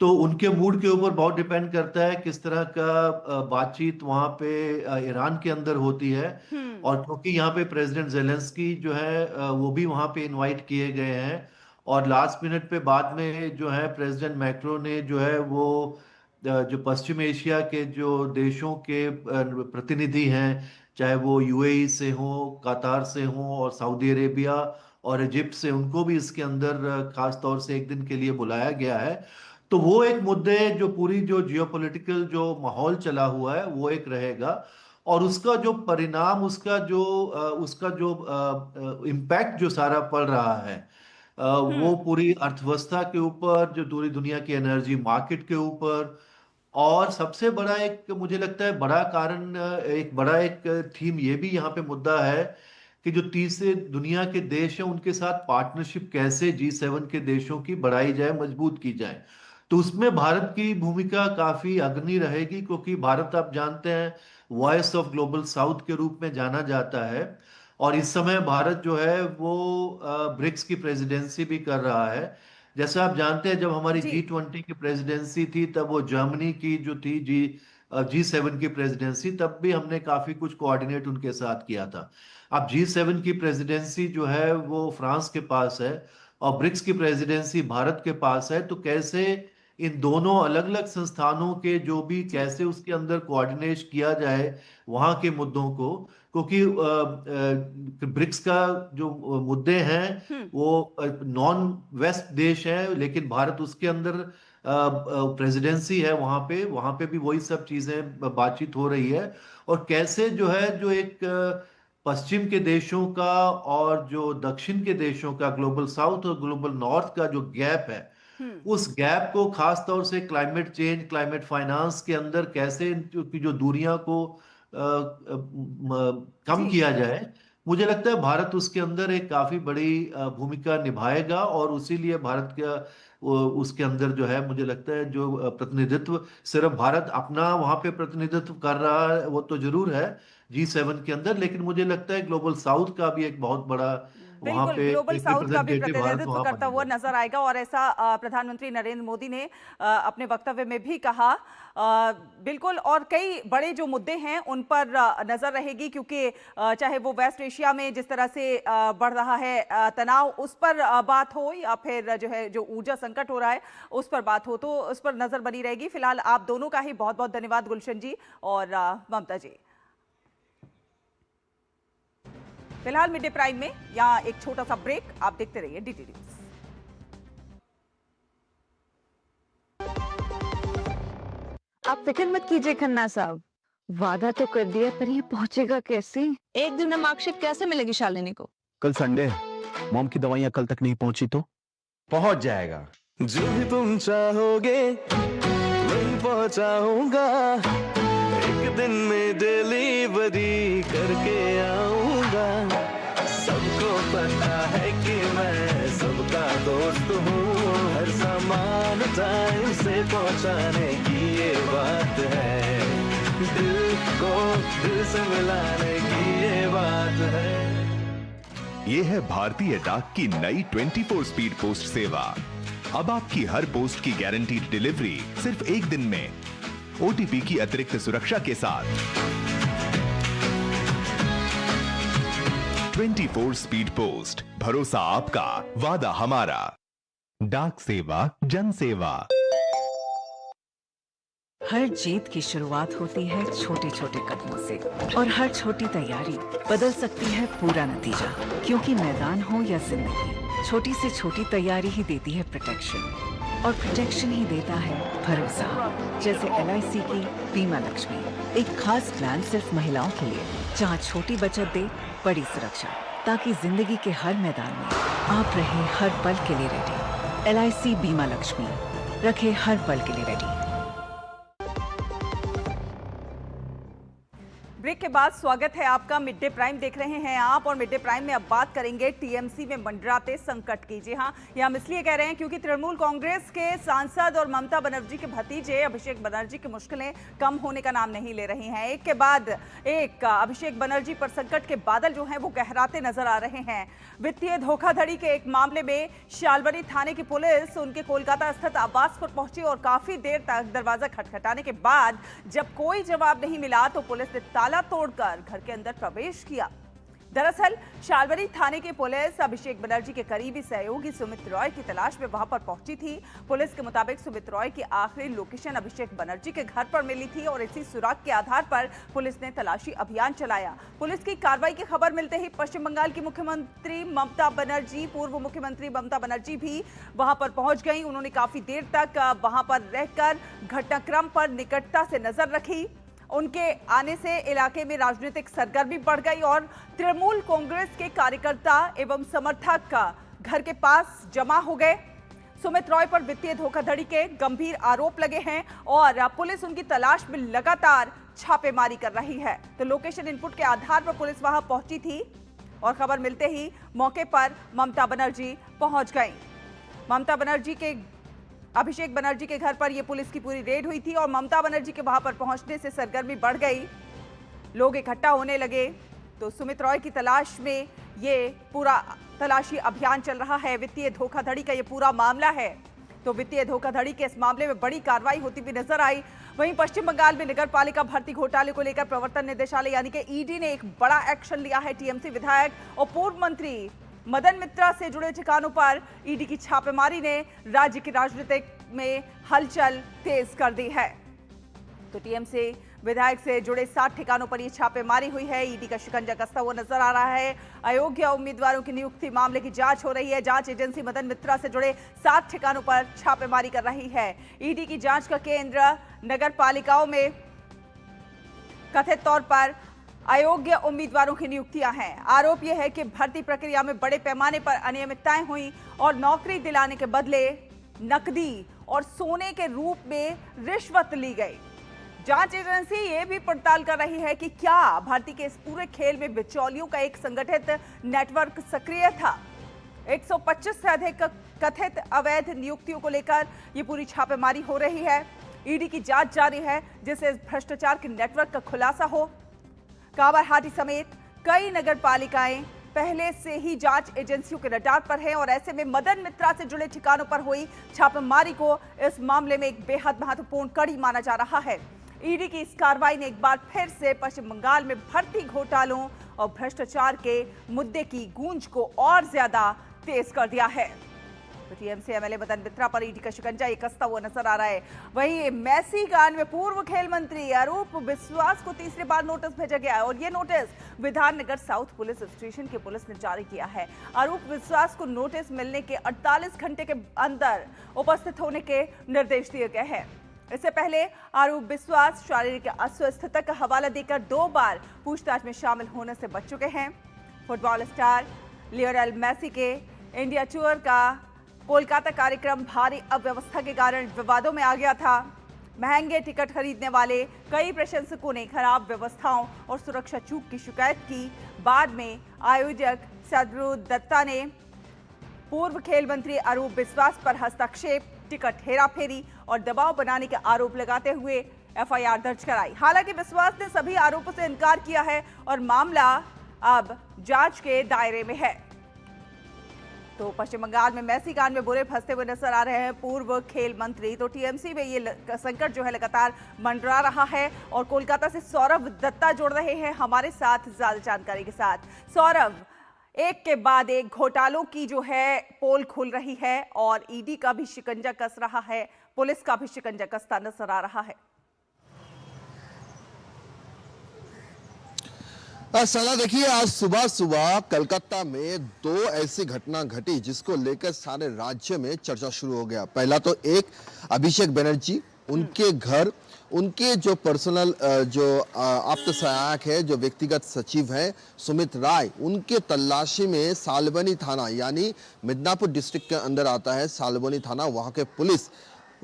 तो उनके मूड के ऊपर बहुत डिपेंड करता है किस तरह का बातचीत वहां पे ईरान के अंदर होती है। और क्योंकि यहाँ पे प्रेसिडेंट जेलेंस्की जो है वो भी वहां पे इनवाइट किए गए हैं, और लास्ट मिनट पे बाद में जो है प्रेसिडेंट मैक्रो ने जो है वो जो पश्चिम एशिया के जो देशों के प्रतिनिधि हैं, चाहे वो UAE से हो, कतार से हो, और सऊदी अरेबिया और इजिप्ट से, उनको भी इसके अंदर खास तौर से एक दिन के लिए बुलाया गया है। तो वो एक मुद्दे जो पूरी जो जियोपॉलिटिकल जो माहौल चला हुआ है वो एक रहेगा, और उसका जो परिणाम, उसका जो इम्पैक्ट जो सारा पड़ रहा है वो पूरी अर्थव्यवस्था के ऊपर, जो पूरी दुनिया की एनर्जी मार्केट के ऊपर। और सबसे बड़ा एक मुझे लगता है बड़ा कारण, एक बड़ा एक थीम ये भी यहाँ पे मुद्दा है कि जो तीसरे दुनिया के देश हैं उनके साथ पार्टनरशिप कैसे G7 के देशों की बढ़ाई जाए, मजबूत की जाए। तो उसमें भारत की भूमिका काफी अग्रणी रहेगी, क्योंकि भारत आप जानते हैं वॉइस ऑफ ग्लोबल साउथ के रूप में जाना जाता है। और इस समय भारत जो है वो ब्रिक्स की प्रेसिडेंसी भी कर रहा है। जैसे आप जानते हैं जब हमारी G20 की प्रेसिडेंसी थी, तब वो जर्मनी की जो थी G7 की प्रेसिडेंसी, तब भी हमने काफी कुछ कोऑर्डिनेट उनके साथ किया था। अब G7 की प्रेसिडेंसी जो है वो फ्रांस के पास है, और ब्रिक्स की प्रेसिडेंसी भारत के पास है। तो कैसे इन दोनों अलग अलग संस्थानों के जो भी कैसे उसके अंदर कोऑर्डिनेट किया जाए वहां के मुद्दों को, क्योंकि ब्रिक्स का जो मुद्दे हैं वो नॉन वेस्ट देश है, लेकिन भारत उसके अंदर प्रेसिडेंसी है, वहां पे भी वही सब चीजें बातचीत हो रही है। और कैसे जो है जो एक पश्चिम के देशों का और जो दक्षिण के देशों का, ग्लोबल साउथ और ग्लोबल नॉर्थ का जो गैप है, उस गैप को खास तौर से क्लाइमेट चेंज, क्लाइमेट फाइनेंस के अंदर कैसे की जो दूरियां को कम किया जाए। मुझे लगता है भारत उसके अंदर एक काफी बड़ी भूमिका निभाएगा, और इसीलिए भारत का उसके अंदर जो है मुझे लगता है जो प्रतिनिधित्व, सिर्फ भारत अपना वहां पे प्रतिनिधित्व कर रहा है वो तो जरूर है G7 के अंदर, लेकिन मुझे लगता है ग्लोबल साउथ का भी एक बहुत बड़ा बिल्कुल ग्लोबल साउथ का भी प्रतिनिधित्व करता हुआ नजर आएगा। और ऐसा प्रधानमंत्री नरेंद्र मोदी ने अपने वक्तव्य में भी कहा। बिल्कुल, और कई बड़े जो मुद्दे हैं उन पर नजर रहेगी, क्योंकि चाहे वो वेस्ट एशिया में जिस तरह से बढ़ रहा है तनाव, उस पर बात हो, या फिर जो है जो ऊर्जा संकट हो रहा है उस पर बात हो, तो उस पर नजर बनी रहेगी। फिलहाल आप दोनों का ही बहुत बहुत धन्यवाद, गुलशन जी और ममता जी। फिलहाल मिड डे प्राइम में यहाँ एक छोटा सा ब्रेक, आप देखते रहिए DT न्यूज। आप फिक्र मत कीजिए खन्ना साहब, वादा तो कर दिया, पर ये पहुंचेगा कैसे? एक दिन में मार्कशीट कैसे मिलेगी शालिनी को? कल संडे है, मॉम की दवाइयाँ कल तक नहीं पहुंची तो पहुंच जाएगा। जो भी तुम चाहोगे वही पहुंचाऊंगा, एक दिन में डिलीवरी करके आऊंगा। सबको पता है कि मैं सबका दोस्त हूँ, हर सामान टाइम से पहुंचाने की ये बात है, दिल को दिल से मिलाने की ये बात है। ये है भारतीय डाक की नई 24 स्पीड पोस्ट सेवा। अब आपकी हर पोस्ट की गारंटीड डिलीवरी सिर्फ एक दिन में। OTP की अतिरिक्त सुरक्षा के साथ। 24 स्पीड पोस्ट, भरोसा आपका, वादा हमारा। डाक सेवा, जन सेवा। हर जीत की शुरुआत होती है छोटे छोटे कदमों से, और हर छोटी तैयारी बदल सकती है पूरा नतीजा। क्योंकि मैदान हो या जिंदगी, छोटी से छोटी तैयारी ही देती है प्रोटेक्शन, और प्रोटेक्शन ही देता है भरोसा। जैसे LIC की बीमा लक्ष्मी, एक खास प्लान सिर्फ महिलाओं के लिए, जहां छोटी बचत दे बड़ी सुरक्षा, ताकि जिंदगी के हर मैदान में आप रहे हर पल के लिए रेडी। LIC बीमा लक्ष्मी, रखे हर पल के लिए रेडी। ब्रेक के बाद स्वागत है आपका। मिड डे प्राइम देख रहे हैं आप, और मिड डे प्राइम में अब बात करेंगे TMC में मंडराते संकट की। जी हाँ, ये हम इसलिए कह रहे हैं क्योंकि तृणमूल कांग्रेस के सांसद और ममता बनर्जी के भतीजे अभिषेक बनर्जी की मुश्किलें कम होने का नाम नहीं ले रही हैं। एक के बाद एक अभिषेक बनर्जी पर संकट के बादल जो हैं वो गहराते नजर आ रहे हैं। वित्तीय धोखाधड़ी के एक मामले में शालबनी थाने की पुलिस उनके कोलकाता स्थित आवास पर पहुंची, और काफी देर तक दरवाजा खटखटाने के बाद जब कोई जवाब नहीं मिला तो पुलिस ने ताला तोड़कर घर के अंदर प्रवेश किया। दरअसल शालबनी थाने की पुलिस अभिषेक बनर्जी के करीबी सहयोगी सुमित रॉय की तलाश में वहां पर पहुंची थी। पुलिस के मुताबिक सुमित रॉय की आखिरी लोकेशन अभिषेक बनर्जी के घर पर मिली थी, और इसी सुराग के आधार पर पुलिस ने तलाशी अभियान चलाया। पुलिस की कार्रवाई की खबर मिलते ही पश्चिम बंगाल की मुख्यमंत्री ममता बनर्जी, पूर्व मुख्यमंत्री ममता बनर्जी भी वहां पर पहुंच गई। उन्होंने काफी देर तक वहां पर रहकर घटनाक्रम पर निकटता से नजर रखी। उनके आने से इलाके में राजनीतिक सरगर्मी बढ़ गई, और तृणमूल कांग्रेस के कार्यकर्ता एवं समर्थक घर के पास जमा हो गए। सुमित रॉय पर वित्तीय धोखाधड़ी के गंभीर आरोप लगे हैं, और पुलिस उनकी तलाश में लगातार छापेमारी कर रही है। तो लोकेशन इनपुट के आधार पर पुलिस वहां पहुंची थी, और खबर मिलते ही मौके पर ममता बनर्जी पहुंच गई। ममता बनर्जी के अभिषेक बनर्जी के घर पर यह पुलिस की पूरी रेड हुई थी, और ममता बनर्जी के वहां पर पहुंचने से सरगर्मी बढ़ गई। लोग इकट्ठा होने लगे। तो सुमित रॉय की तलाश में ये पूरा तलाशी अभियान चल रहा है। वित्तीय धोखाधड़ी का ये पूरा मामला है। तो वित्तीय धोखाधड़ी के इस मामले में बड़ी कार्रवाई होती भी नजर आई। वहीं पश्चिम बंगाल में नगर पालिका भर्ती घोटाले को लेकर प्रवर्तन निदेशालय यानी कि ED ने एक बड़ा एक्शन लिया है। TMC विधायक और पूर्व मंत्री मदन मित्रा से जुड़े ठिकानों पर ED की छापेमारी ने राज्य की राजनीतिक में हलचल तेज कर दी है। तो TMC विधायक से जुड़े 7 ठिकानों पर ये छापेमारी हुई है। ED का शिकंजा कसता हुआ नजर आ रहा है। अयोग्य उम्मीदवारों की नियुक्ति मामले की जांच हो रही है। जांच एजेंसी मदन मित्रा से जुड़े 7 ठिकानों पर छापेमारी कर रही है। ED की जांच का केंद्र नगर पालिकाओं में कथित तौर पर अयोग्य उम्मीदवारों की नियुक्तियां हैं। आरोप यह है कि भर्ती प्रक्रिया में बड़े पैमाने पर अनियमितताएं हुई, और नौकरी दिलाने के बदले नकदी और सोने के रूप में रिश्वत ली गई। जांच एजेंसी ये भी पड़ताल कर रही है कि क्या भर्ती के इस पूरे खेल में बिचौलियों का एक संगठित नेटवर्क सक्रिय था। 125 से अधिक कथित अवैध नियुक्तियों को लेकर ये पूरी छापेमारी हो रही है। ED की जांच जारी है, जिससे इस भ्रष्टाचार के नेटवर्क का खुलासा हो। कावरहाटी समेत कई नगर पालिकाएं पहले से ही जांच एजेंसियों के रडार पर हैं, और ऐसे में मदन मित्रा से जुड़े ठिकानों पर हुई छापेमारी को इस मामले में एक बेहद महत्वपूर्ण कड़ी माना जा रहा है। ED की इस कार्रवाई ने एक बार फिर से पश्चिम बंगाल में भर्ती घोटालों और भ्रष्टाचार के मुद्दे की गूंज को और ज्यादा तेज कर दिया है। तो TMC MLA मदन मित्रा पर ED का शिकंजा ये कसता हुआ नजर आ रहा है। वहीं मैसी कांड में पूर्व खेल मंत्री अरूप विश्वास को तीसरी बार नोटिस भेजा गया है, और ये notice Bidhannagar south police station की पुलिस ने जारी किया है। अरूप विश्वास को नोटिस मिलने के 48 घंटे के अंदर उपस्थित होने के निर्देश दिए गए हैं। इससे पहले अरूप विश्वास शारीरिक अस्वस्थता का हवाला देकर 2 बार पूछताछ में शामिल होने से बच चुके हैं। फुटबॉल स्टार लियोनेल मेसी के इंडिया टूर का कोलकाता कार्यक्रम भारी अव्यवस्था के कारण विवादों में आ गया था। महंगे टिकट खरीदने वाले कई प्रशंसकों ने खराब व्यवस्थाओं और सुरक्षा चूक की शिकायत की। बाद में आयोजक सदरू दत्ता ने पूर्व खेल मंत्री अरूप विश्वास पर हस्तक्षेप, टिकट हेराफेरी और दबाव बनाने के आरोप लगाते हुए FIR दर्ज कराई। हालांकि विश्वास ने सभी आरोपों से इनकार किया है, और मामला अब जांच के दायरे में है। तो पश्चिम बंगाल में मैसी कांड में बुरे फंसते हुए नजर आ रहे हैं पूर्व खेल मंत्री। तो टीएमसी में ये संकट जो है लगातार मंडरा रहा है। और कोलकाता से सौरभ दत्ता जुड़ रहे हैं हमारे साथ ज्यादा जानकारी के साथ। सौरभ, एक के बाद एक घोटालों की जो है पोल खुल रही है और ईडी का भी शिकंजा कस रहा है, पुलिस का भी शिकंजा कसता नजर आ रहा है। सला देखिए, आज सुबह सुबह कलकत्ता में दो ऐसी घटना घटी जिसको लेकर सारे राज्य में चर्चा शुरू हो गया। पहला तो एक अभिषेक बनर्जी, उनके घर, उनके जो पर्सनल जो आप्त सहायक है, जो व्यक्तिगत सचिव हैं सुमित राय, उनके तलाशी में सालबनी थाना यानी मिदनापुर डिस्ट्रिक्ट के अंदर आता है सालबनी थाना, वहां के पुलिस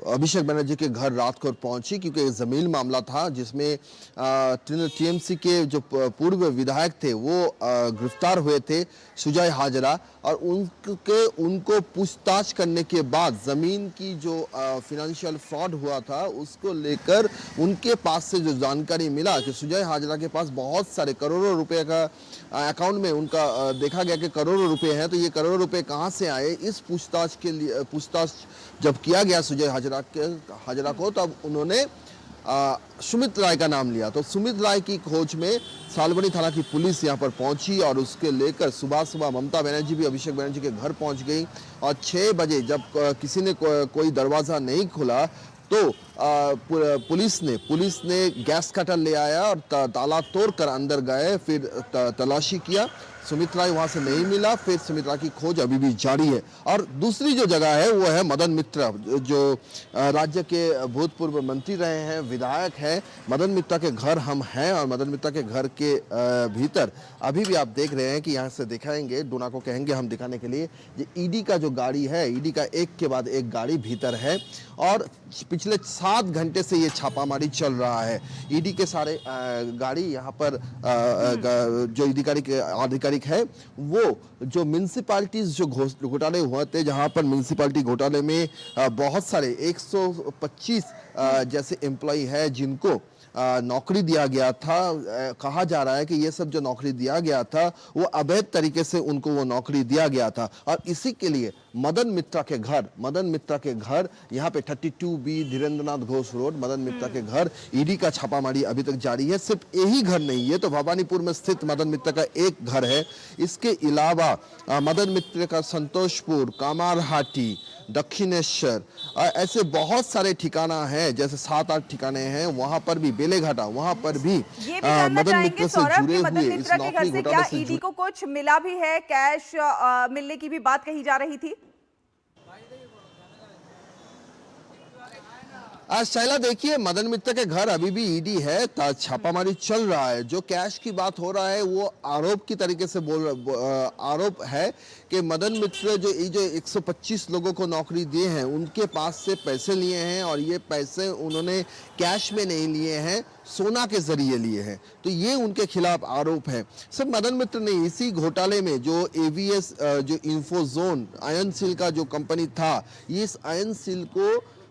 अभिषेक बनर्जी के घर रात को पहुंची क्योंकि एक जमीन मामला था जिसमें टीएमसी के जो पूर्व विधायक थे वो गिरफ्तार हुए थे, सुजय हाजरा, और उनको पूछताछ करने के बाद जमीन की जो फिनेंशियल फ्रॉड हुआ था उसको लेकर उनके पास से जो जानकारी मिला कि सुजय हाजरा के पास बहुत सारे करोड़ों रुपए का अकाउंट में उनका देखा गया कि करोड़ों रुपए हैं, तो ये करोड़ों रुपए कहाँ से आए, इस पूछताछ जब किया गया सुजय हाजरा को, तब उन्होंने सुमित राय का नाम लिया। तो सुमित राय की खोज में सालबनी थाना की पुलिस यहां पर पहुंची और उसके लेकर सुबह सुबह ममता बनर्जी भी अभिषेक बनर्जी के घर पहुंच गई। और 6 बजे जब किसी ने कोई दरवाजा नहीं खुला तो पुलिस ने गैस कटर ले आया और ताला तोड़कर अंदर गए, फिर तलाशी किया। सुमित राय वहां से नहीं मिला, फिर सुमित राय की खोज अभी भी जारी है। और दूसरी जो जगह है वो है मदन मित्रा, जो राज्य के भूतपूर्व मंत्री रहे हैं, विधायक हैं। मदन मित्रा के घर हम हैं और मदन मित्रा के घर के भीतर अभी भी आप देख रहे हैं कि यहाँ से दिखाएंगे, डोना को कहेंगे हम दिखाने के लिए, ये ईडी का जो गाड़ी है, ईडी का एक के बाद एक गाड़ी भीतर है और पिछले 7 घंटे से ये छापामारी चल रहा है। ईडी के सारे गाड़ी यहाँ पर जो अधिकारिक है वो जो म्युनिसिपैलिटीज जो घोटाले हुए थे, जहां पर म्युनिसिपैलिटी घोटाले में बहुत सारे 125 जैसे एम्प्लॉय है जिनको नौकरी दिया गया था। कहा जा रहा है कि ये सब जो नौकरी दिया गया था वो अवैध तरीके से उनको वो नौकरी दिया गया था। और इसी के लिए मदन मित्रा के घर यहाँ पे 32B धीरेन्द्रनाथ घोष रोड, मदन मित्रा के घर ईडी का छापामारी अभी तक जारी है। सिर्फ यही घर नहीं, ये तो भवानीपुर में स्थित मदन मित्रा का एक घर है, इसके अलावा मदन मित्र का संतोषपुर, कामारहाटी, दक्षिणेश्वर, ऐसे बहुत सारे ठिकाना हैं, जैसे 7-8 ठिकाने हैं। वहां पर भी बेलेघाटा, वहां पर भी मदन मित्र से जुड़े हुए इस नौकरी घोटाले से ईडी को कुछ मिला भी है, कैश मिलने की भी बात कही जा रही थी। शैला देखिए, मदन मित्र के घर अभी भी ईडी है, छापामारी चल रहा है। जो कैश की बात हो रहा है वो आरोप की तरीके से आरोप है कि मदन मित्र जो 125 लोगों को नौकरी दिए हैं उनके पास से पैसे लिए हैं और ये पैसे उन्होंने कैश में नहीं लिए हैं, सोना के जरिए लिए हैं। तो ये उनके खिलाफ आरोप है। सिर्फ मदन मित्र ने इसी घोटाले में जो एवीएस जो इन्फोजोन आयन सील का जो कंपनी था, इस आयन सील को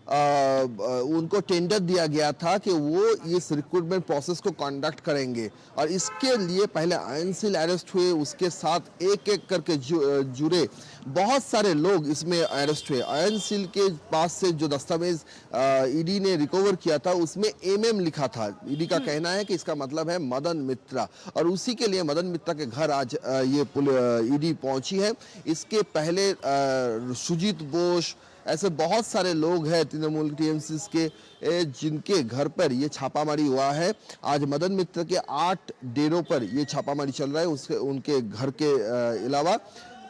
उनको टेंडर दिया गया था कि वो इस रिक्रूटमेंट प्रोसेस को कंडक्ट करेंगे और इसके लिए पहले आयन सील अरेस्ट हुए, उसके साथ एक एक करके जुड़े बहुत सारे लोग इसमें अरेस्ट हुए। आयन सील के पास से जो दस्तावेज ईडी ने रिकवर किया था उसमें MM लिखा था। ईडी का कहना है कि इसका मतलब है मदन मित्रा, और उसी के लिए मदन मित्रा के घर आज ये ईडी पहुंची है। इसके पहले सुजीत बोस, ऐसे बहुत सारे लोग हैं तृणमूल टीएमसी के जिनके घर पर ये छापामारी हुआ है। आज मदन मित्र के 8 डेरों पर ये छापामारी चल रहा है उनके घर के अलावा।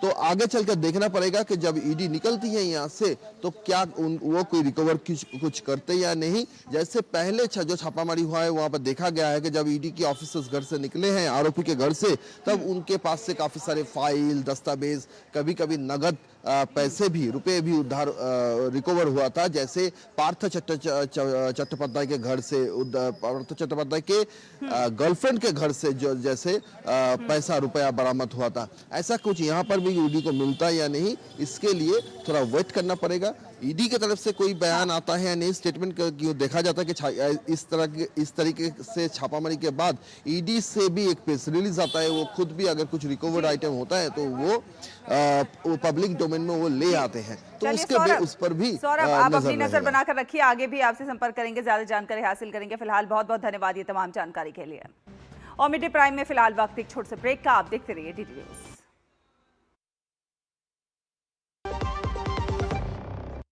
तो आगे चलकर देखना पड़ेगा कि जब ईडी निकलती है यहाँ से तो क्या वो कोई रिकवर कुछ करते या नहीं। जैसे पहले जो छापामारी हुआ है वहाँ पर देखा गया है कि जब ईडी के ऑफिसर्स घर से निकले हैं, आरोपी के घर से, तब उनके पास से काफी सारे फाइल, दस्तावेज, कभी कभी नगद पैसे भी, रुपए भी उद्धार रिकवर हुआ था। जैसे पार्थ चट्टोपाध्याय के घर से, पार्थ चट्टोपाध्याय के गर्लफ्रेंड के घर से जो जैसे पैसा रुपया बरामद हुआ था। ऐसा कुछ यहाँ पर भी ईडी को मिलता या नहीं, इसके लिए थोड़ा वेट करना पड़ेगा। ईडी की तरफ से कोई बयान आता है या नई स्टेटमेंट क्यों देखा जाता है कि इस तरीके से छापामारी के बाद ईडी से भी एक प्रेस रिलीज आता है, वो खुद भी अगर कुछ रिकवर्ड आइटम होता है तो वो पब्लिक डोमेन में वो ले आते हैं, तो उसके उस पर भी सौरभ आप अपनी नजर बनाकर रखिए, आगे भी आपसे संपर्क करेंगे, ज्यादा जानकारी हासिल करेंगे। फिलहाल बहुत बहुत धन्यवाद ये तमाम जानकारी के लिए। और मिड डे प्राइम में फिलहाल वक्त एक छोटे से ब्रेक का, आप देखते रहिए डीडी न्यूज।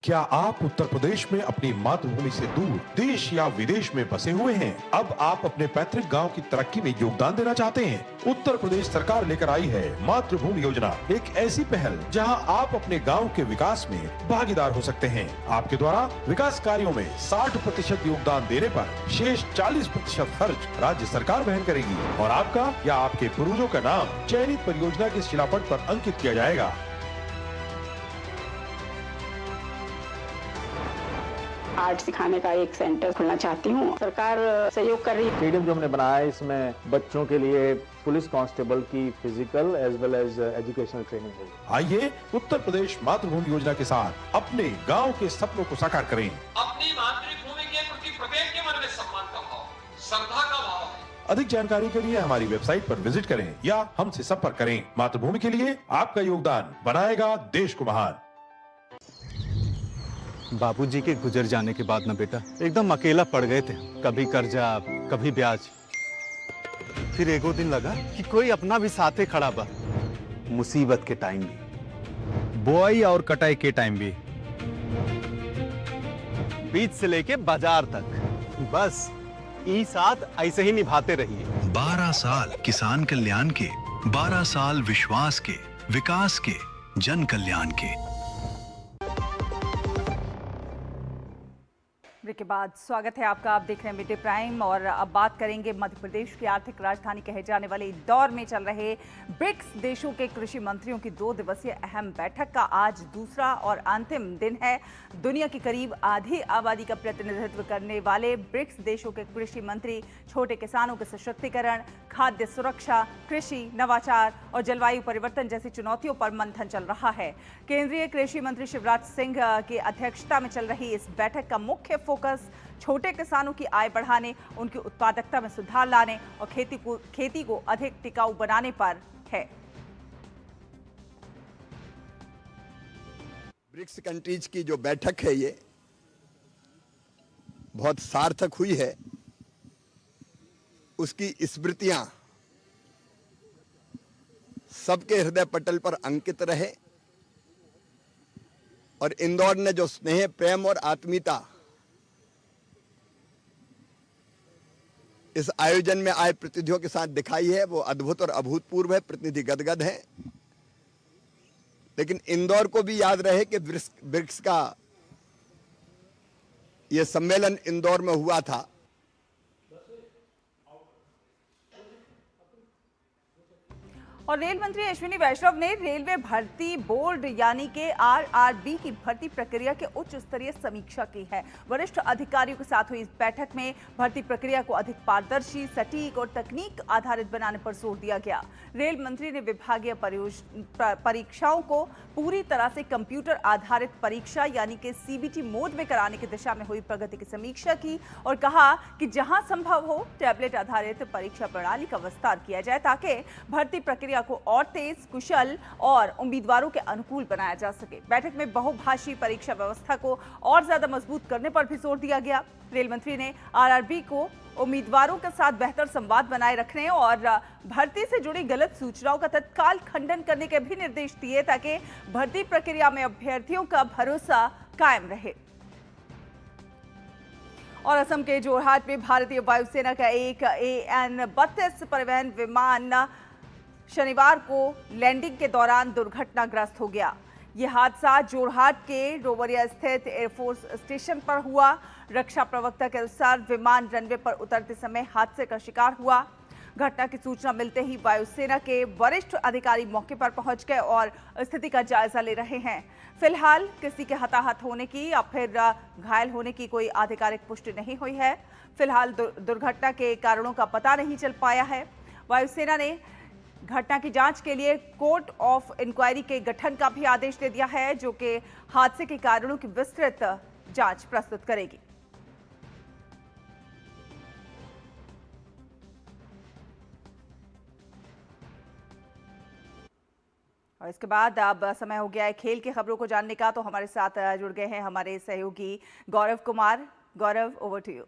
क्या आप उत्तर प्रदेश में अपनी मातृभूमि से दूर देश या विदेश में बसे हुए हैं? अब आप अपने पैतृक गांव की तरक्की में योगदान देना चाहते हैं? उत्तर प्रदेश सरकार लेकर आई है मातृभूमि योजना, एक ऐसी पहल जहां आप अपने गांव के विकास में भागीदार हो सकते हैं। आपके द्वारा विकास कार्यों में 60% योगदान देने पर शेष 40% खर्च राज्य सरकार वहन करेगी और आपका या आपके पूर्वजों का नाम चयनित परियोजना के शिलापट पर अंकित किया जाएगा। आर्ट सिखाने का एक सेंटर खोलना चाहती हूँ, सरकार सहयोग कर रही है। स्टेडियम जो हमने बनाया है इसमें बच्चों के लिए पुलिस कांस्टेबल की physical as well as educational training होगी। आइए उत्तर प्रदेश मातृभूमि योजना के साथ अपने गांव के सपनों को साकार करें। अपनी मातृभूमि के प्रति प्रत्येक के मन में सम्मान का भाव, श्रद्धा का भाव है। अधिक जानकारी के लिए हमारी वेबसाइट पर विजिट करें या हमसे संपर्क करें। मातृभूमि के लिए आपका योगदान बनाएगा देश को महान। बाबूजी के गुजर जाने के बाद ना बेटा एकदम अकेला पड़ गए थे, कभी कर्जा कभी ब्याज। फिर एगो दिन लगा कि कोई अपना भी साथे खड़ा बा। मुसीबत के टाइम भी, बुआई और कटाई के टाइम भी, बीज से लेके बाजार तक, बस ई साथ ऐसे ही निभाते रहिए। 12 साल किसान कल्याण के, 12 साल विश्वास के, विकास के, जन कल्याण के। ब्रेक के बाद स्वागत है आपका, आप देख रहे हैं मिड डे प्राइम और अब बात करेंगे मध्य प्रदेश की आर्थिक राजधानी कहे जाने वाले इंदौर में चल रहे ब्रिक्स देशों के कृषि मंत्रियों की 2 दिवसीय अहम बैठक का आज दूसरा और अंतिम दिन है। दुनिया की करीब आधी आबादी का प्रतिनिधित्व करने वाले ब्रिक्स देशों के कृषि मंत्री छोटे किसानों के सशक्तिकरण, खाद्य सुरक्षा, कृषि, नवाचार और जलवायु परिवर्तन जैसी चुनौतियों पर मंथन चल रहा है। केंद्रीय कृषि मंत्री शिवराज सिंह की अध्यक्षता में चल रही इस बैठक का मुख्य फोकस छोटे किसानों की आय बढ़ाने, उनकी उत्पादकता में सुधार लाने और खेती को अधिक टिकाऊ बनाने पर है। ब्रिक्स कंट्रीज की जो बैठक है ये बहुत सार्थक हुई है, उसकी स्मृतियां सबके हृदय पटल पर अंकित रहे और इंदौर ने जो स्नेह, प्रेम और आत्मीयता इस आयोजन में आए प्रतिनिधियों के साथ दिखाई है, वो अद्भुत और अभूतपूर्व है। प्रतिनिधि गदगद हैं, लेकिन इंदौर को भी याद रहे कि ब्रिक्स का ये सम्मेलन इंदौर में हुआ था। और रेल मंत्री अश्विनी वैष्णव ने रेलवे भर्ती बोर्ड यानी कि आरआरबी की भर्ती प्रक्रिया के उच्च स्तरीय समीक्षा की है। वरिष्ठ अधिकारियों के साथ हुई इस बैठक में भर्ती प्रक्रिया को अधिक पारदर्शी, सटीक और तकनीक आधारित बनाने पर जोर दिया गया। रेल मंत्री ने विभागीय परीक्षाओं को पूरी तरह से कंप्यूटर आधारित परीक्षा यानी कि सीबीटी मोड में कराने की दिशा में हुई प्रगति की समीक्षा की और कहा कि जहां संभव हो टैबलेट आधारित परीक्षा प्रणाली का विस्तार किया जाए ताकि भर्ती प्रक्रिया को और तेज, कुशल और उम्मीदवारों के अनुकूल बनाया जा सके। बैठक में बहुभाषी परीक्षा व्यवस्था को और ज्यादा मजबूत करने पर भी जोर दिया गया। रेल मंत्री ने आरआरबी को उम्मीदवारों के साथ बेहतर संवाद बनाए रखने और भर्ती से जुड़ी गलत सूचनाओं का तत्काल खंडन करने के भी निर्देश दिए ताकि भर्ती प्रक्रिया में अभ्यर्थियों का भरोसा कायम रहे। और असम के जोरहाट में भारतीय वायुसेना का एक AN-32 परिवहन विमान शनिवार को लैंडिंग के दौरान दुर्घटनाग्रस्त हो गया। यह हादसा जोरहाट के रोवरिया स्थित एयरफोर्स स्टेशन पर हुआ। रक्षा प्रवक्ता के अनुसार विमान रनवे पर उतरते समय हादसे का शिकार हुआ। घटना की सूचना मिलते ही वायुसेना के वरिष्ठ अधिकारी मौके पर पहुंच गए और स्थिति का जायजा ले रहे हैं। फिलहाल किसी के हताहत होने की या फिर घायल होने की कोई आधिकारिक पुष्टि नहीं हुई है। फिलहाल दुर्घटना के कारणों का पता नहीं चल पाया है। वायुसेना ने घटना की जांच के लिए कोर्ट ऑफ इंक्वायरी के गठन का भी आदेश दे दिया है, जो कि हादसे के कारणों की विस्तृत जांच प्रस्तुत करेगी। और इसके बाद अब समय हो गया है खेल की खबरों को जानने का, तो हमारे साथ जुड़ गए हैं हमारे सहयोगी गौरव कुमार। गौरव, ओवर टू यू।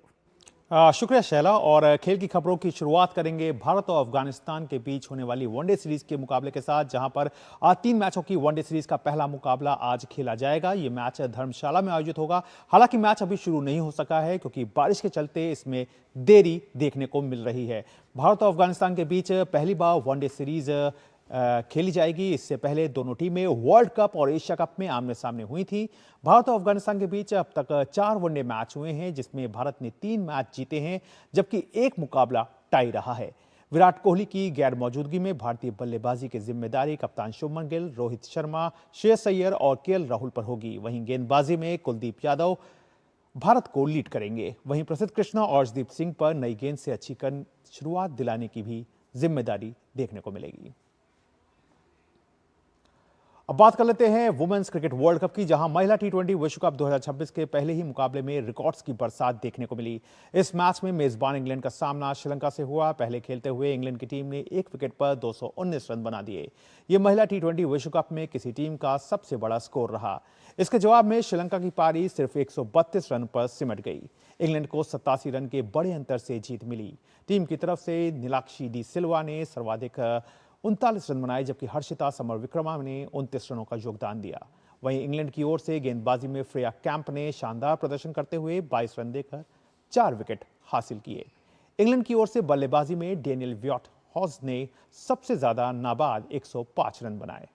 शुक्रिया शैला। और खेल की खबरों की शुरुआत करेंगे भारत और अफगानिस्तान के बीच होने वाली वनडे सीरीज के मुकाबले के साथ, जहां पर 3 मैचों की वनडे सीरीज का पहला मुकाबला आज खेला जाएगा। ये मैच धर्मशाला में आयोजित होगा। हालांकि मैच अभी शुरू नहीं हो सका है क्योंकि बारिश के चलते इसमें देरी देखने को मिल रही है। भारत और अफगानिस्तान के बीच पहली बार वनडे सीरीज खेली जाएगी। इससे पहले दोनों टीमें वर्ल्ड कप और एशिया कप में आमने सामने हुई थी। भारत और अफगानिस्तान के बीच अब तक 4 वनडे मैच हुए हैं, जिसमें भारत ने 3 मैच जीते हैं, जबकि एक मुकाबला टाई रहा है। विराट कोहली की गैर मौजूदगी में भारतीय बल्लेबाजी की जिम्मेदारी कप्तान शुभमन गिल, रोहित शर्मा, श्रेयस अय्यर और केएल राहुल पर होगी। वहीं गेंदबाजी में कुलदीप यादव भारत को लीड करेंगे। वहीं प्रसिद्ध कृष्णा और अर्शदीप सिंह पर नई गेंद से अच्छी शुरुआत दिलाने की भी जिम्मेदारी देखने को मिलेगी। अब बात कर लेते हैं वुमेन्स क्रिकेट वर्ल्ड कप की, जहां महिला टी20 विश्व कप 2026 के पहले ही मुकाबले में रिकॉर्ड्स की बरसात देखने को मिली। इस मैच में मेजबान इंग्लैंड का सामना श्रीलंका से हुआ। पहले खेलते हुए इंग्लैंड की टीम ने 1 विकेट पर 219 रन बना दिए। ये महिला टी20 विश्व कप में किसी टीम का सबसे बड़ा स्कोर रहा। इसके जवाब में श्रीलंका की पारी सिर्फ 132 रन पर सिमट गई। इंग्लैंड को 87 रन के बड़े अंतर से जीत मिली। टीम की तरफ से नीलाक्षी डी सिल्वा ने सर्वाधिक 39 रन बनाए, जबकि हर्षिता समर विक्रमा ने 29 रनों का योगदान दिया। वहीं इंग्लैंड की ओर से गेंदबाजी में फ्रेया कैंप ने शानदार प्रदर्शन करते हुए 22 रन देकर 4 विकेट हासिल किए। इंग्लैंड की ओर से बल्लेबाजी में डेनियल व्याट हॉज ने सबसे ज्यादा नाबाद 105 रन बनाए।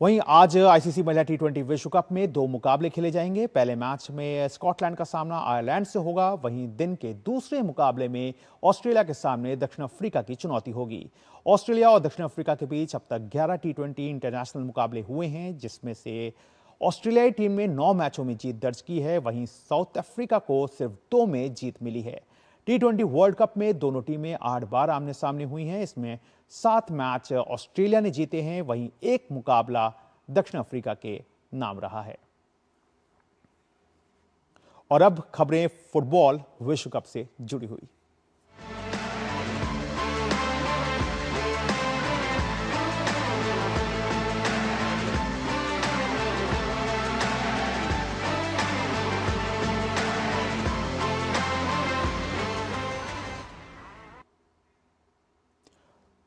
वहीं आज आईसीसी महिला टी20 विश्व कप में 2 मुकाबले खेले जाएंगे। पहले मैच में स्कॉटलैंड का सामना आयरलैंड से होगा। वहीं दिन के दूसरे मुकाबले में ऑस्ट्रेलिया के सामने दक्षिण अफ्रीका की चुनौती होगी। ऑस्ट्रेलिया और दक्षिण अफ्रीका के बीच अब तक 11 टी20 इंटरनेशनल मुकाबले हुए हैं, जिसमें से ऑस्ट्रेलियाई टीम ने 9 मैचों में जीत दर्ज की है। वहीं साउथ अफ्रीका को सिर्फ 2 में जीत मिली है। टी20 वर्ल्ड कप में दोनों टीमें 8 बार आमने सामने हुई हैं। इसमें 7 मैच ऑस्ट्रेलिया ने जीते हैं, वहीं 1 मुकाबला दक्षिण अफ्रीका के नाम रहा है। और अब खबरें फुटबॉल विश्व कप से जुड़ी हुई।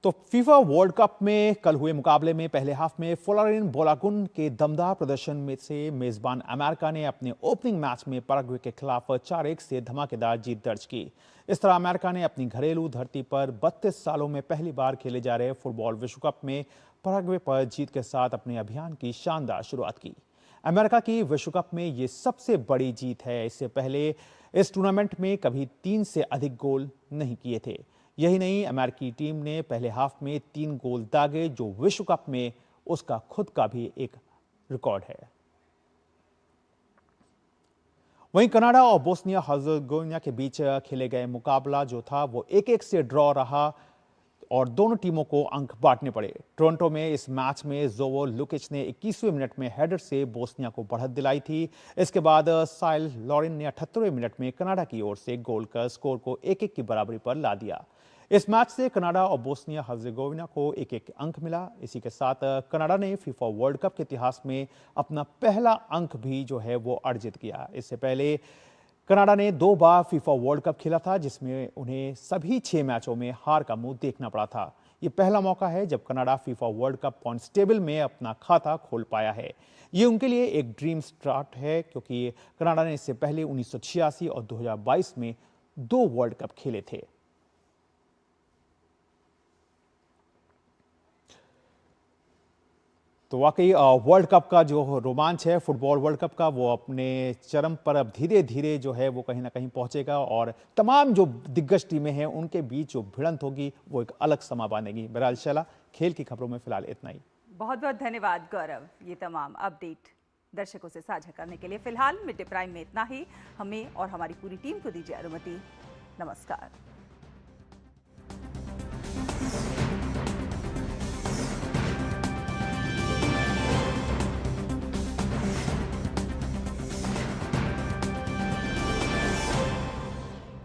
तो फीफा वर्ल्ड कप में कल हुए मुकाबले में पहले हाफ में फ्लोरिन बोलागुन के दमदार प्रदर्शन में से मेजबान अमेरिका ने अपने ओपनिंग मैच में पैराग्वे के खिलाफ 4-1 से धमाकेदार जीत दर्ज की। इस तरह अमेरिका ने अपनी घरेलू धरती पर 32 सालों में पहली बार खेले जा रहे फुटबॉल विश्व कप में पैराग्वे पर जीत के साथ अपने अभियान की शानदार शुरुआत की। अमेरिका की विश्व कप में ये सबसे बड़ी जीत है। इससे पहले इस टूर्नामेंट में कभी 3 से अधिक गोल नहीं किए थे। यही नहीं, अमेरिकी टीम ने पहले हाफ में 3 गोल दागे, जो विश्व कप में उसका खुद का भी एक रिकॉर्ड है। वहीं कनाडा और बोस्निया हर्जेगोविना के बीच खेले गए मुकाबला जो था वो 1-1 से ड्रॉ रहा और दोनों टीमों को अंक बांटने पड़े। टोरंटो में इस मैच में जोवो लुकिच ने 21वें मिनट में हेडर से बोस्निया को बढ़त दिलाई थी। इसके बाद साइल लॉरेन ने 78वें मिनट में कनाडा की ओर से गोल कर स्कोर को 1-1 की बराबरी पर ला दिया। इस मैच से कनाडा और बोस्निया हर्जेगोविना को 1-1 अंक मिला। इसी के साथ कनाडा ने फीफा वर्ल्ड कप के इतिहास में अपना पहला अंक भी जो है वो अर्जित किया। इससे पहले कनाडा ने 2 बार फीफा वर्ल्ड कप खेला था, जिसमें उन्हें सभी 6 मैचों में हार का मुंह देखना पड़ा था। ये पहला मौका है जब Canada FIFA world cup points table में अपना खाता खोल पाया है। ये उनके लिए एक ड्रीम स्टार्ट है, क्योंकि कनाडा ने इससे पहले 1986 और 2022 में 2 वर्ल्ड कप खेले थे। तो वाकई वर्ल्ड कप का जो रोमांच है फुटबॉल वर्ल्ड कप का, वो अपने चरम पर अब धीरे धीरे जो है वो कहीं ना कहीं पहुंचेगा और तमाम जो दिग्गज टीमें हैं उनके बीच जो भिड़ंत होगी वो एक अलग समा बांधेगी। बहरहाल शैला, खेल की खबरों में फिलहाल इतना ही। बहुत बहुत धन्यवाद गौरव, ये तमाम अपडेट दर्शकों से साझा करने के लिए। फिलहाल मिड डे प्राइम में इतना ही। हमें और हमारी पूरी टीम को दीजिए अनुमति। नमस्कार।